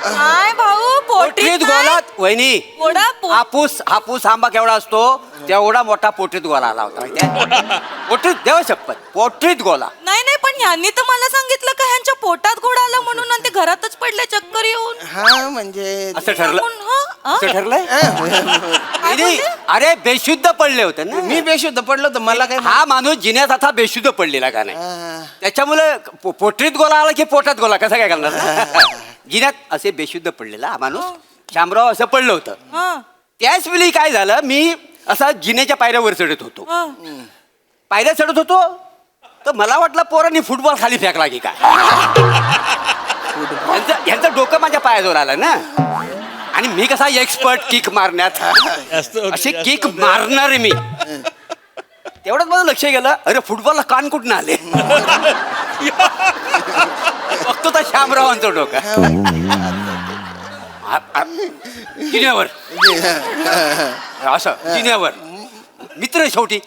B: काय भाऊ
K: पोटरीत गोला वहिनी
B: गोडा
K: हापूस आंबा केवढा असतो तेवढा मोठा पोटरीत गोला आला होता माहितीये. पोटरीत देव शपथ पोटरीत गोला.
B: नाही पण यांनी तर मला सांगितलं का ह्यांच्या पोटात गोडा आला म्हणून आणि ते घरातच पडले चक्कर येऊन.
J: हा म्हणजे
K: असं ठरलं
B: हं?
K: असं ठरलंय. वहिनी, अरे बेशुद्ध पडले होते ना.
J: मी बेशुद्ध पडलो तर मला काय
K: हा माणूस जिन्यात आता बेशुद्ध पडलेला का नाही. त्याच्यामुळे पोटरीत गोला आला की पोटात गोला कसा काय करणार. जिन्यात असे बेशुद्ध पडलेला हा माणूस शामराव असं पडलं होतं.
B: हं.
K: त्याच वेळी काय झालं मी असा जिन्याच्या पायऱ्यावर चढत होतो. पायऱ्या चढत होतो तर मला वाटलं पोरांनी फुटबॉल खाली फेकला की काय. यांचं डोकं माझ्या पायाजवळ आलं ना. आणि मी कसा एक्सपर्ट किक मारण्यात असे किक मारणार मी. तेवढंच माझं लक्ष गेलं अरे फुटबॉलला कान कुठून आले. बघतो तर शामरावांचं डोकं जिन्यावर असं जिन्यावर. मित्र शेवटी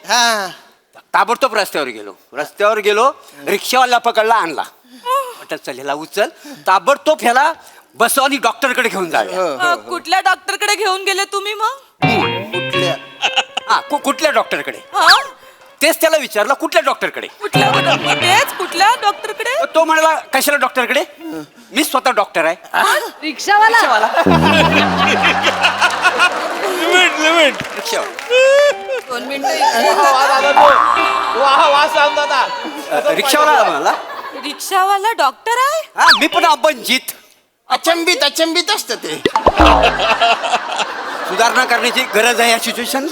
K: ताबडतोब रस्त्यावर गेलो रिक्षावाला पकडला आणला. म्हटलं चल ह्याला उचल ताबडतोब ह्याला बसव आणि डॉक्टरकडे घेऊन जाऊया.
B: कुठल्या डॉक्टरकडे घेऊन गेले तुम्ही मग.
K: कुठल्या डॉक्टरकडे
B: हं?
K: तेच त्याला विचारलं कुठल्या डॉक्टरकडे.
B: कुठल्या डॉक्टरकडे.
K: तो म्हणाला कशाला डॉक्टरकडे मी स्वतः डॉक्टर आहे.
H: रिक्षावाला
G: लिमिट
K: रिक्षावाला
B: 2 मिनिटं.
K: रिक्षावाला म्हणाला
B: रिक्षावाला डॉक्टर आहे.
K: हा मी पण अपंजित.
J: अचंबित असतं ते.
K: सुधारणा करण्याची गरज आहे या सिच्युएशन.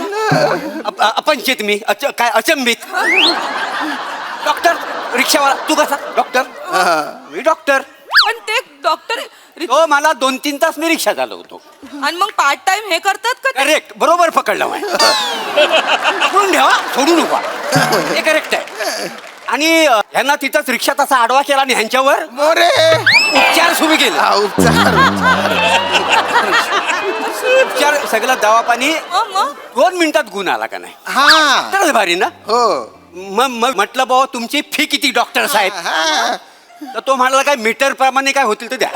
K: अपंचित मी काय अचंबित. डॉक्टर रिक्षावाला तू कसा डॉक्टर. मी डॉक्टर.
B: पण ते डॉक्टर
K: तो मला 2-3 तास मी रिक्षा चालवतो.
B: आणि मग पार्ट टाइम हे करतात का ते?
K: करेक्ट बरोबर पकडलं पकडून ठेवा सोडू नका. हे करेक्ट आहे. आणि ह्यांना तिथंच रिक्षा तसा आडवा केला आणि ह्यांच्यावर
J: मोरे
K: उपचार सुरू केले. उपचार सगळं दवा पाणी
B: मग
K: 2 मिनिटात गुण आला का नाही.
J: हा
K: तर भारी ना.
J: हो
K: मग म्हटलं बाबा तुमची फी किती डॉक्टर साहेब. तर तो म्हणाला काय मीटर प्रमाणे काय होतील तर द्या.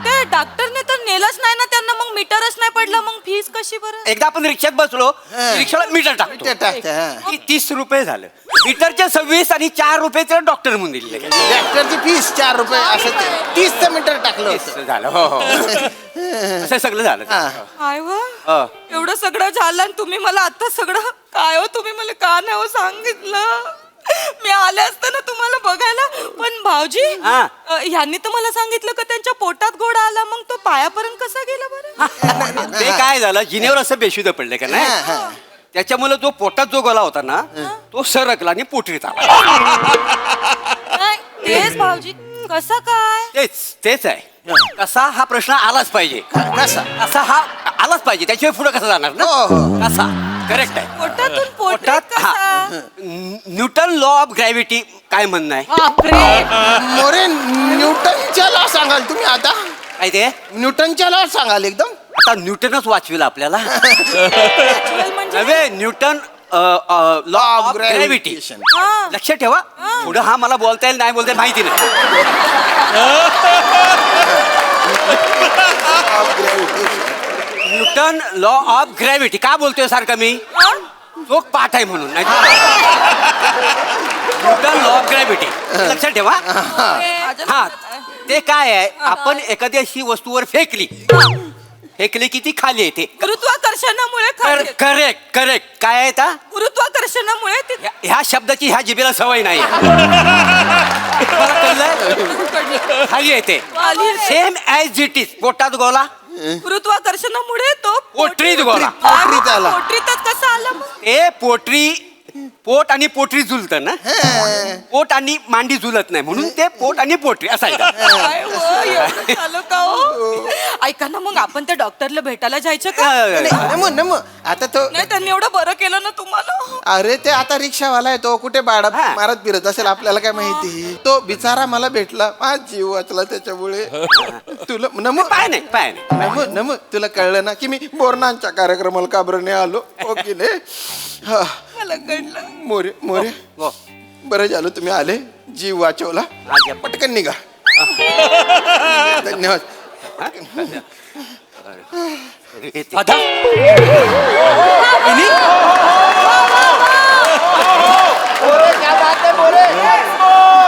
B: ते डॉक्टरने तर नेलंच नाही ना त्यांना मग मीटरच नाही पडलं मग फीस कशी बरं.
K: एकदा आपण रिक्षात बसलो रिक्षाला मीटर टाकतो. 30 रुपये झालं. मीटरचे 26 आणि 4 रुपये तर डॉक्टर म्हणून दिले.
J: डॉक्टरची फीस 4 रुपये असं 30 मीटर टाकलं होतं.
K: झालं हो हो असं सगळं झालं.
B: काय व एवढं सगळं झालं आणि तुम्ही मला आता सगळं काय हो तुम्ही मला का नाही हो सांगितलं. मी आले असते ना तुम्हाला बघायला. पण भाऊजी ह्यांनी तर मला सांगितलं का त्यांच्या पोटात गोडा आला मग तो पायापर्यंत कसा गेला बरं.
K: ते काय झालं जिनेवर असं बेशुद्ध पडले का नाही. त्याच्यामुळे जो पोटात जो गोला होता ना तो सरकला आणि पोटरीत आला.
B: नाही तेच भाऊजी कसं काय.
K: तेच आहे. कसा हा प्रश्न आलाच पाहिजे. कसा हा आलाच पाहिजे त्याशिवाय पुढे कसं जाणार ना. कसा करेक्ट आहे.
B: पोटातून पोटात
K: न्यूटन लॉ ऑफ ग्रॅव्हिटी काय म्हणणं आहे.
J: मोरे न्यूटनच्या लॉ सांगा सांगाल तुम्ही आता
K: काय ते
J: न्यूटनच्या लॉ सांगाल एकदम.
K: आता न्यूटनच वाचविल आपल्याला नव्हे न्यूटन लॉ ऑफ ग्रॅव्हिटी. लक्षात ठेवा पुढे हा मला बोलता येईल नाही बोलता येईल माहिती नाही. न्यूटन लॉ ऑफ ग्रॅव्हिटी का बोलतोय सारखं मी तो पाठ आहे म्हणून नाही न्यूटन लॉ ऑफ ग्रॅव्हिटी लक्षात ठेवा. हा ते काय आहे आपण एखादी अशी वस्तूवर फेकली की ती खाली येते.
B: गुरुत्वाकर्षणामुळे खाली येते.
K: करेक्ट करेक्ट काय आहे आता
B: गुरुत्वाकर्षणामुळे ती
K: ह्या शब्दाची ह्या जिभेला सवय नाही मला कळलंय? खाली येते
B: खाली येते.
K: सेम ऍज इट इज पोटात गोला
B: गुरुत्वाकर्षणामुळे तो
K: पोटरीत गोला.
J: पोटरीत आला.
B: पोटरीतच कसा आला मग?
K: ते पोट आणि पोटरी जुलत ना पोट आणि मांडी जुलत नाही म्हणून ते पोट आणि पोटरी असायचं.
B: काय हो, एवढं झालं का हो? ऐका ना मग आपण त्या डॉक्टरला भेटायला जायचं का?
J: नम आता तो
B: नाही त्यांनी एवढं बरं केलं ना तुम्हाला.
J: अरे ते आता रिक्षावाला आहे तो कुठे बाळा मारत फिरत असेल आपल्याला काय माहिती. तो बिचारा मला भेटला माझा जीव वाचला त्याच्यामुळे. तुला
K: पाय नाही
J: नम तुला कळलं ना की मी बोरनांच्या कार्यक्रमाला का बरं नाही आलो. ओके ने
B: मला कळलं.
J: मोरे मोरे बरं झालं तुम्ही आले जीव वाचवला. पटकन निघा. धन्यवाद.
K: दादा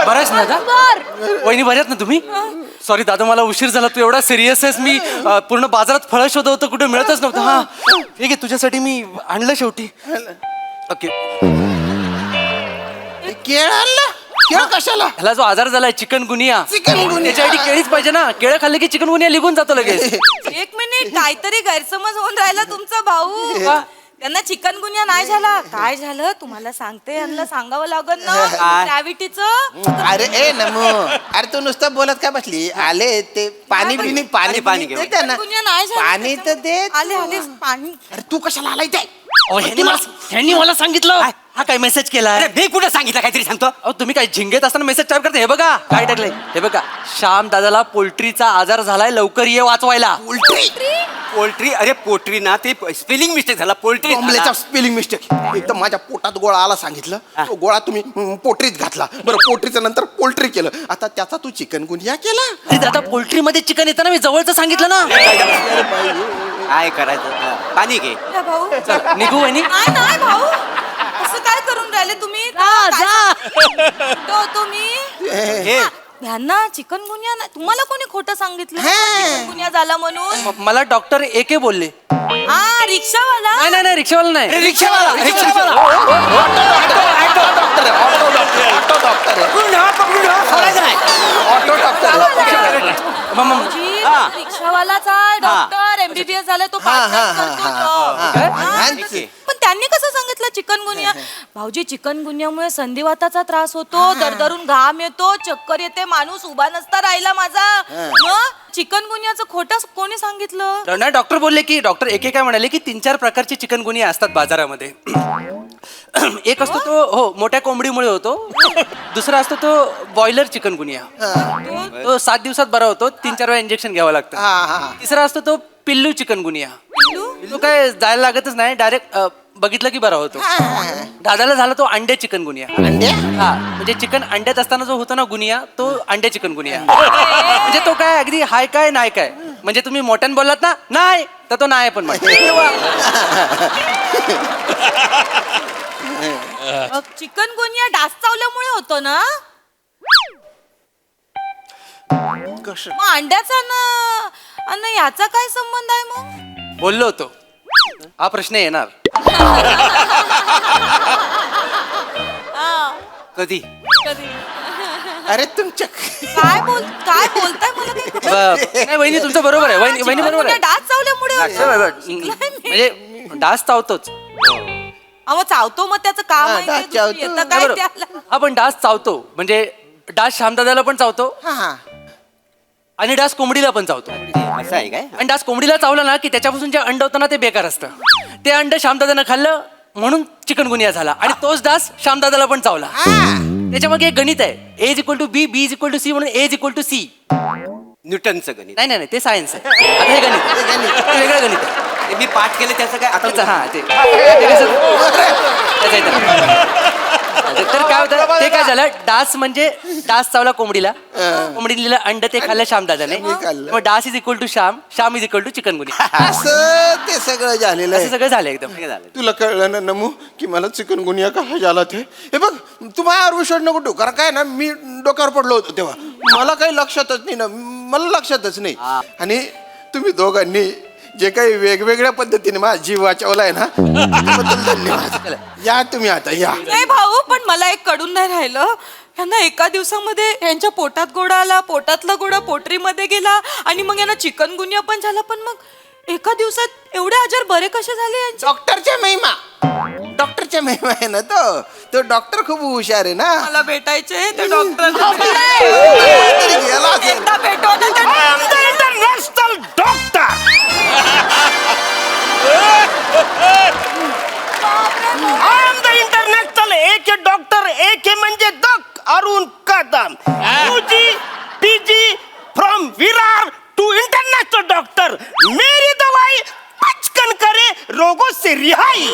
L: बऱ्याच ना दादा वहिनी बऱ्यात ना तुम्ही. सॉरी दादा मला उशीर झाला. तू एवढा सिरियस आहेस मी पूर्ण बाजारात फळं शोधत होतं कुठे मिळतच नव्हतं. हा ठीक आहे तुझ्यासाठी मी आणलं शेवटी. ओके
J: केळ आणला. केळ कशाला.
L: ह्याला जो आजार झालाय चिकनगुनिया त्याच्यासाठी केळीच पाहिजे ना. केळं खाल्ले की चिकनगुनिया निघून जातो लगेच.
B: एक मिनिट काहीतरी गैरसमज होऊन राहिला तुमचा भाऊ. त्यांना चिकनगुन्या नाही झाला. काय झालं तुम्हाला सांगते यांना सांगावं लागल ना ग्रॅव्हिटीचं.
J: अरे ए नमो अरे तू नुसतं बोलत का बसली. आले ते पाणी पिणी पाणी
K: पाणी घेऊन.
J: दे त्यांना.
B: चिकनगुन्या नाही झाला.
J: पाणी तर दे.
B: आले आले पाणी.
J: अरे तू कशाला आलाय ते.
L: ह्यांनी मला सांगितलं. हा काय मेसेज केला
K: अरे मी कुठं सांगितलं काहीतरी सांगतो.
L: अहो तुम्ही काय झिंगेत असताना मेसेज टाईप करता. हे बघा काय टाकलंय. हे बघा श्याम दादाला पोल्ट्रीचा आजार झालाय लवकर ये वाचवायला.
K: पोल्ट्री अरे पोल्ट्री ना ते स्पेलिंग मिस्टेक झाला. Poultry
J: spelling mistake. एकदम माझ्या पोटात गोळा आला सांगितलं. तो गोळा तुम्ही पोटरीत घातला. बरं पोटरीचं नंतर पोल्ट्री केलं. आता त्याचा तू चिकनगुनिया केला.
L: अरे दादा पोल्ट्री मध्ये चिकन येतं ना मी जवळचं सांगितलं ना.
K: काय करायचं पाणी घे.
B: या भाऊ
L: निघू वहिनी.
B: नाही नाही भाऊ असं काय करून राहिले तुम्ही. तुम्ही
K: हे
B: ह्यांना चिकनगुन्या नाही. तुम्हाला कोणी खोटं सांगितलं चिकनगुन्या झाला म्हणून.
L: मला डॉक्टर एके बोलले.
B: हा रिक्षावाला.
L: नाही नाही नाही रिक्षावाला नाही.
K: रिक्षावाला
J: ऑटो डॉक्टर.
B: भाऊजी, रिक्षावालाच आहे डॉक्टर एमबीबीएस झाला तो पार्टनर करतो तो. पण त्यांनी कसं सांगितलं चिकनगुन्या. भाऊजी चिकनगुन्यामुळे संधिवाताचा त्रास होतो. दरदरून घाम येतो चक्कर येते माणूस उभा नसता राहिला माझा. चिकनगुन्याचं खोटं कोणी सांगितलं.
L: नाही डॉक्टर बोलले की डॉक्टर एके काय म्हणाले की 3-4 प्रकारचे चिकनगुनिया असतात बाजारामध्ये. एक असतो तो हो मोठ्या कोंबडीमुळे होतो. दुसरा असतो तो बॉयलर चिकनगुनिया. तो 7 दिवसात बरा होतो. 3-4 वेळा इंजेक्शन घ्यावं लागतं. तिसरा असतो तो पिल्लू चिकनगुनिया. तो काय जायला लागतच नाही डायरेक्ट बघितलं की बरा होतो. दादाला झाला तो अंडे चिकनगुनिया. हा म्हणजे चिकन अंड्यात असताना जो होतो ना गुनिया तो अंडे चिकनगुनिया. म्हणजे तो काय अगदी हाय काय नाही काय. म्हणजे तुम्ही मोठ्यानं बोललात ना नाही तर तो नाही पण
B: चिकनगुन्या डास चावल्यामुळे होतो ना. मग अंड्याचा ना आणि याचा काय संबंध आहे मग.
L: बोललो होतो हा प्रश्न येणार.
K: कधी
J: अरे तुमच्या
B: काय बोलताय मला काही
L: नाही वहिनी तुमचं बरोबर आहे. वहिनी बरोबर आहे.
B: डास चावल्यामुळे
L: म्हणजे डास चावतोच.
B: अहो चावतो मग त्याचं काम आहे ते दुसरं येतं काय त्याला.
L: आपण डास चावतो म्हणजे डास श्यामदादाला पण चावतो आणि डास कोंबडीला पण चावतो.
K: असं आहे काय.
L: आणि डास कोंबडीला चावलं ना की त्याच्यापासून जे अंड होतं ना ते बेकार असतं. ते अंड श्यामदादानं खाल्लं म्हणून चिकनगुनिया झाला. आणि तोच डास श्यामदादाला पण चावला. त्याच्यामागे एक गणित आहे. A = B, B = C म्हणून A = C.
K: न्यूटनचं गणित.
L: नाही नाही नाही, ते सायन्स आहे. आता हे गणित हे वेगळं गणित आहे.
K: ते मी पाठ केले त्याचं काय आता
L: आता हा ते त्याचं आहे. तर काय होतं ते काय झालं, डास म्हणजे डास चावला कोंबडीला, कोंबडीने दिलं अंड, ते खाल्लं श्यामदादाने.
J: खाल्लं.
L: मग डास is equal to Shyam, Shyam is equal to chikungunya.
J: असं ते सगळं झालेलं
L: असं
J: आहे.
L: सगळं झालं एकदम.
K: हे झालं.
J: तुला कळलं ना नमू की मला चिकनगुनिया का झाला ते. हे बघ तू माझ्यावर विश्वास नको ठेवू, कारण काय ना मी डोक्यावर पडलो होतो तेव्हा, मला काही लक्षातच नाही ना, मला लक्षातच नाही. आणि तुम्ही दोघांनी जे काही वेगवेगळ्या पद्धतीने माझा जीव वाचवलाय ना त्याबद्दल धन्यवाद. या तुम्ही आता या.
B: नाही भाऊ, पण मला एक कडून नाही राहिलं. यांना एका दिवसामध्ये यांच्या पोटात गोळा आला, पोटातला गोळा पोटरीमध्ये गेला आणि मग यांना चिकनगुनिया पण झाला. पण मग एका दिवसात एवढे आजार बरे कसे झाले यांचे?
J: डॉक्टरच्या महिमा, डॉक्टरच्या महिमा आहे ना तो डॉक्टर खूप हुशार आहे ना.
B: मला भेटायचे ते डॉक्टर.
J: गेला असेल.
B: एकदा भेटवा ना त्या-
I: international doctor I am the international एक डॉक्टर. एक म्हणजे दक Arun Kadam, PG from Virar to international doctor. मेरी दवाई पचकन करे, रोगों से रिहाई.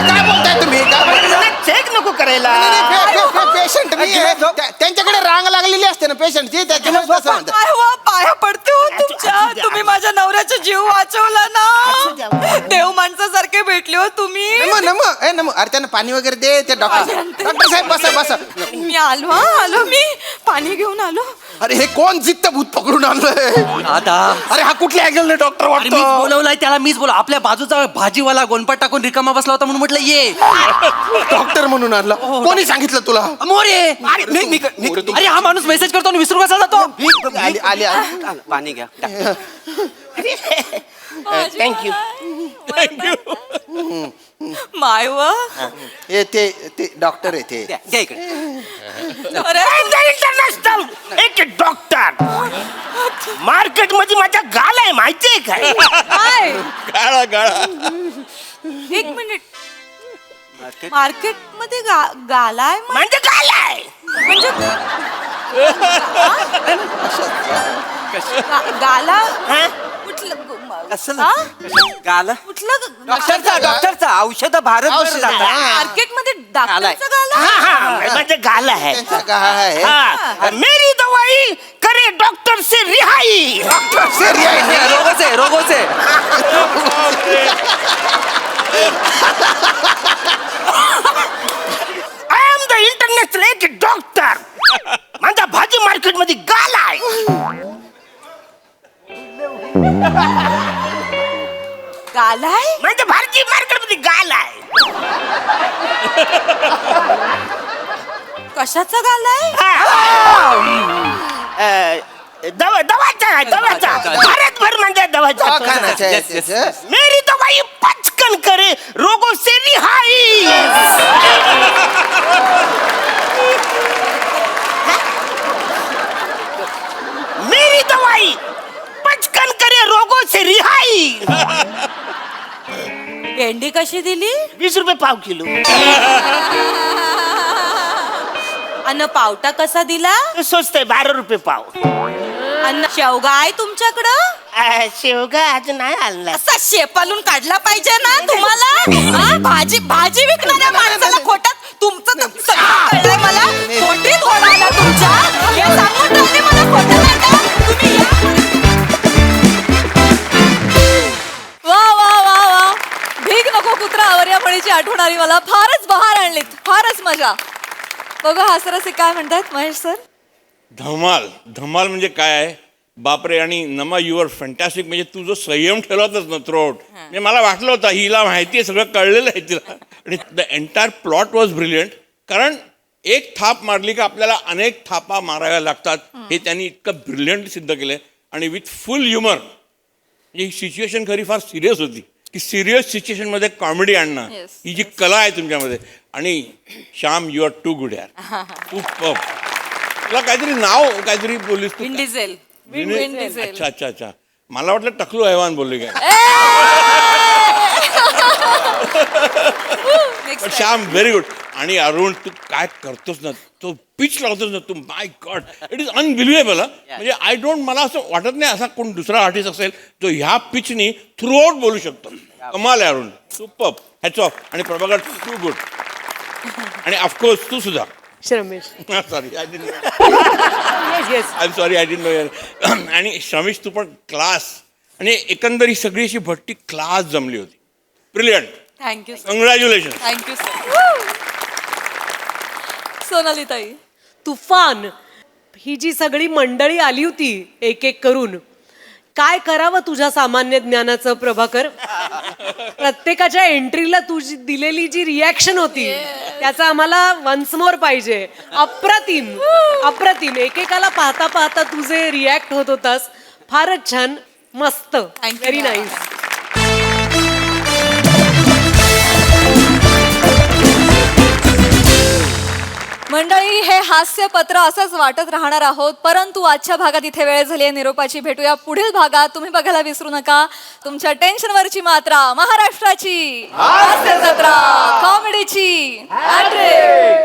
J: काय बोलताय तुम्ही? काय बोलताय?
I: चेक नको करायला.
J: पेशंट त्यांच्याकडे रांग लागलेली असते ना पेशंटची, त्याच्यामुळे तसं म्हणतात.
B: काय हो, पाया पडते हो तुमच्या. तुम्ही माझ्या नवऱ्याचा जीव वाचवला ना. देव माणसासारखे भेटले हो तुम्ही.
J: नमो अरे त्यांना पाणी वगैरे दे. ते डॉक्टर साहेब बसा बसा.
B: मी आलो आलो, मी पाणी घेऊन आलो.
J: अरे हे कोण जित्त भूत पकडून आणलंय?
L: दादा,
J: अरे हा कुठल्या अँगलने डॉक्टर
L: अरे मीच
J: वाटतो?
L: बोलवलाय त्याला, मीच बोला. आपल्या बाजूचा भाजीवाला गोनपाट टाकून रिकामा बसला होता म्हणून म्हटलं ये.
J: डॉक्टर म्हणून आणला. कोणी सांगितलं तुला?
L: मोरे. अरे हा माणूस मेसेज करतो आणि विसरू कसा जातो.
J: आली
K: पाणी घ्या.
J: थँक्यू.
B: माय व
J: हे ते डॉक्टर आहे ते.
K: द्या इकडे.
I: इंटरनॅशनल एक डॉक्टर. मार्केट मध्ये माझ्या गाल आहे माहितीये काय?
B: काय
G: गाळा गाळा.
B: एक मिनिट. मार्केट मध्ये गालाय
I: म्हणजे गाल आहे.
B: म्हणजे गाला कुठलं हा?
K: गाला
B: कुठलं
K: डॉक्टरचा औषध भारत
B: मार्केट मध्ये डॉक्टरचा गाला.
I: म्हणजे गाल आहे.
J: त्यांचा काय आहे?
I: हाँ, मेरी दवाई करे डॉक्टर से रिहाई.
J: डॉक्टर से रिहाई.
L: रोगो से
I: आय एम द इंटरनॅशनल एक डॉक्टर. माझा भाजी मार्केट मध्ये गाल आहे.
B: गालाय
I: म्हणजे भाजी मार्केट मध्ये गाल आहे.
B: कशाचा गालाय?
I: दवाचा आहे, दवाचा. भारतभर म्हणजे
J: दवाखान्याचा
I: दवाचा.
J: आहे
L: Yes, yes.
J: त्याचं.
I: मेरी दवाई पचकन करे, रोगों से रिहाई. मेरी दवाई पचकन करे, रोगों से रिहाई.
B: भेंडी कशी दिली?
I: 20 रुपये पाव किलो.
B: अन्न पावटा कसा दिला?
I: स्वस्त आहे, 12 रुपये पाव.
B: अन्न शेवगा आहे तुमच्याकडं?
I: शेवगा अजून नाही आणला.
B: असा शेपालून काढला पाहिजे ना तुम्हाला. हा? भाजी विकणाऱ्या माणसाला खोटात तुमचं तर सगळं कळलंय मला. खोटीत होणार तुमच्या. हे सांगून राहिले मला खोटं नाटक. तुम्ही या.
C: वा वा वा वा, भीक नको कुत्रा आवर या म्हणीची आठवण आली मला. फारच बहार आणलीत, फारच मजा. बघा हासरसे काय म्हणतात महेश सर?
G: धमाल. धमाल म्हणजे काय आहे बापरे. आणि नमा युअर फॅन्टॅस्टिक. म्हणजे तू जो संयम ठेवला होतास ना थ्रूआउट, म्हणजे मला वाटलं होतं हिला माहिती आहे, सगळं कळलेलं आहे तिला. आणि the entire plot was brilliant. कारण एक थाप मारली का आपल्याला अनेक थापा माराव्या लागतात, हे त्यांनी इतकं ब्रिलियंट सिद्ध केलंय. आणि विथ फुल ह्युमर. ही सिच्युएशन खरी फार सिरियस होती, की सिरियस सिच्युएशनमध्ये कॉमेडी आणणं
C: Yes.
G: ही जी कला आहे तुमच्यामध्ये. आणि Shyam you are too good यार. खूप तुला काहीतरी नाव काहीतरी बोललीस तू.
B: Vin Diesel.
C: Vin Diesel.
G: अच्छा अच्छा अच्छा. मला वाटलं टकलू हैवान बोलले काय.
C: Next time.
G: Shyam very good. आणि अरुण तू काय करतोस ना, तो पिच लावतोस ना तू, माय गॉड, इट इज अनबिलिव्हेबल. म्हणजे आय डोंट, मला असं वाटत नाही असा कोण दुसरा आर्टिस्ट असेल जो ह्या पिचनी थ्रू आउट बोलू शकतो. कमाल आहे अरुण, सुपर, हॅट्स ऑफ. आणि प्रभाकर टू गुड. आणि ऑफकोर्स तू सुद्धा.
H: Shramesh.
G: Sorry I didn't
H: yes yes.
G: I am sorry I didn't know. आणि श्रमेश तू पण क्लास. आणि एकंदर ही सगळी अशी भट्टी क्लास जमली होती. Brilliant.
C: Thank you
G: कंग्रॅच्युलेशन.
C: Thank you sir. Sonali ताई.
H: तुफान. ही जी सगळी मंडळी आली होती एक एक करून, काय करावं तुझ्या सामान्य ज्ञानाचं प्रभाकर. प्रत्येकाच्या एंट्रीला तुझी दिलेली जी रिॲक्शन होती त्याचा आम्हाला वन्स मोर पाहिजे. अप्रतिम अप्रतिम. एकेकाला पाहता पाहता तुझे रिॲक्ट होत होतास. फारच छान, मस्त, व्हेरी नाईस.
C: मंडळी, हे हास्यपत्र असंच वाटत राहणार आहोत, परंतु आजच्या भागात इथे वेळ झाली आहे निरोपाची. भेटूया पुढील भागात. तुम्ही बघायला विसरू नका तुमच्या टेन्शनवरची मात्रा, महाराष्ट्राची हास्य जत्रा, कॉमेडीची हॅट्रिक.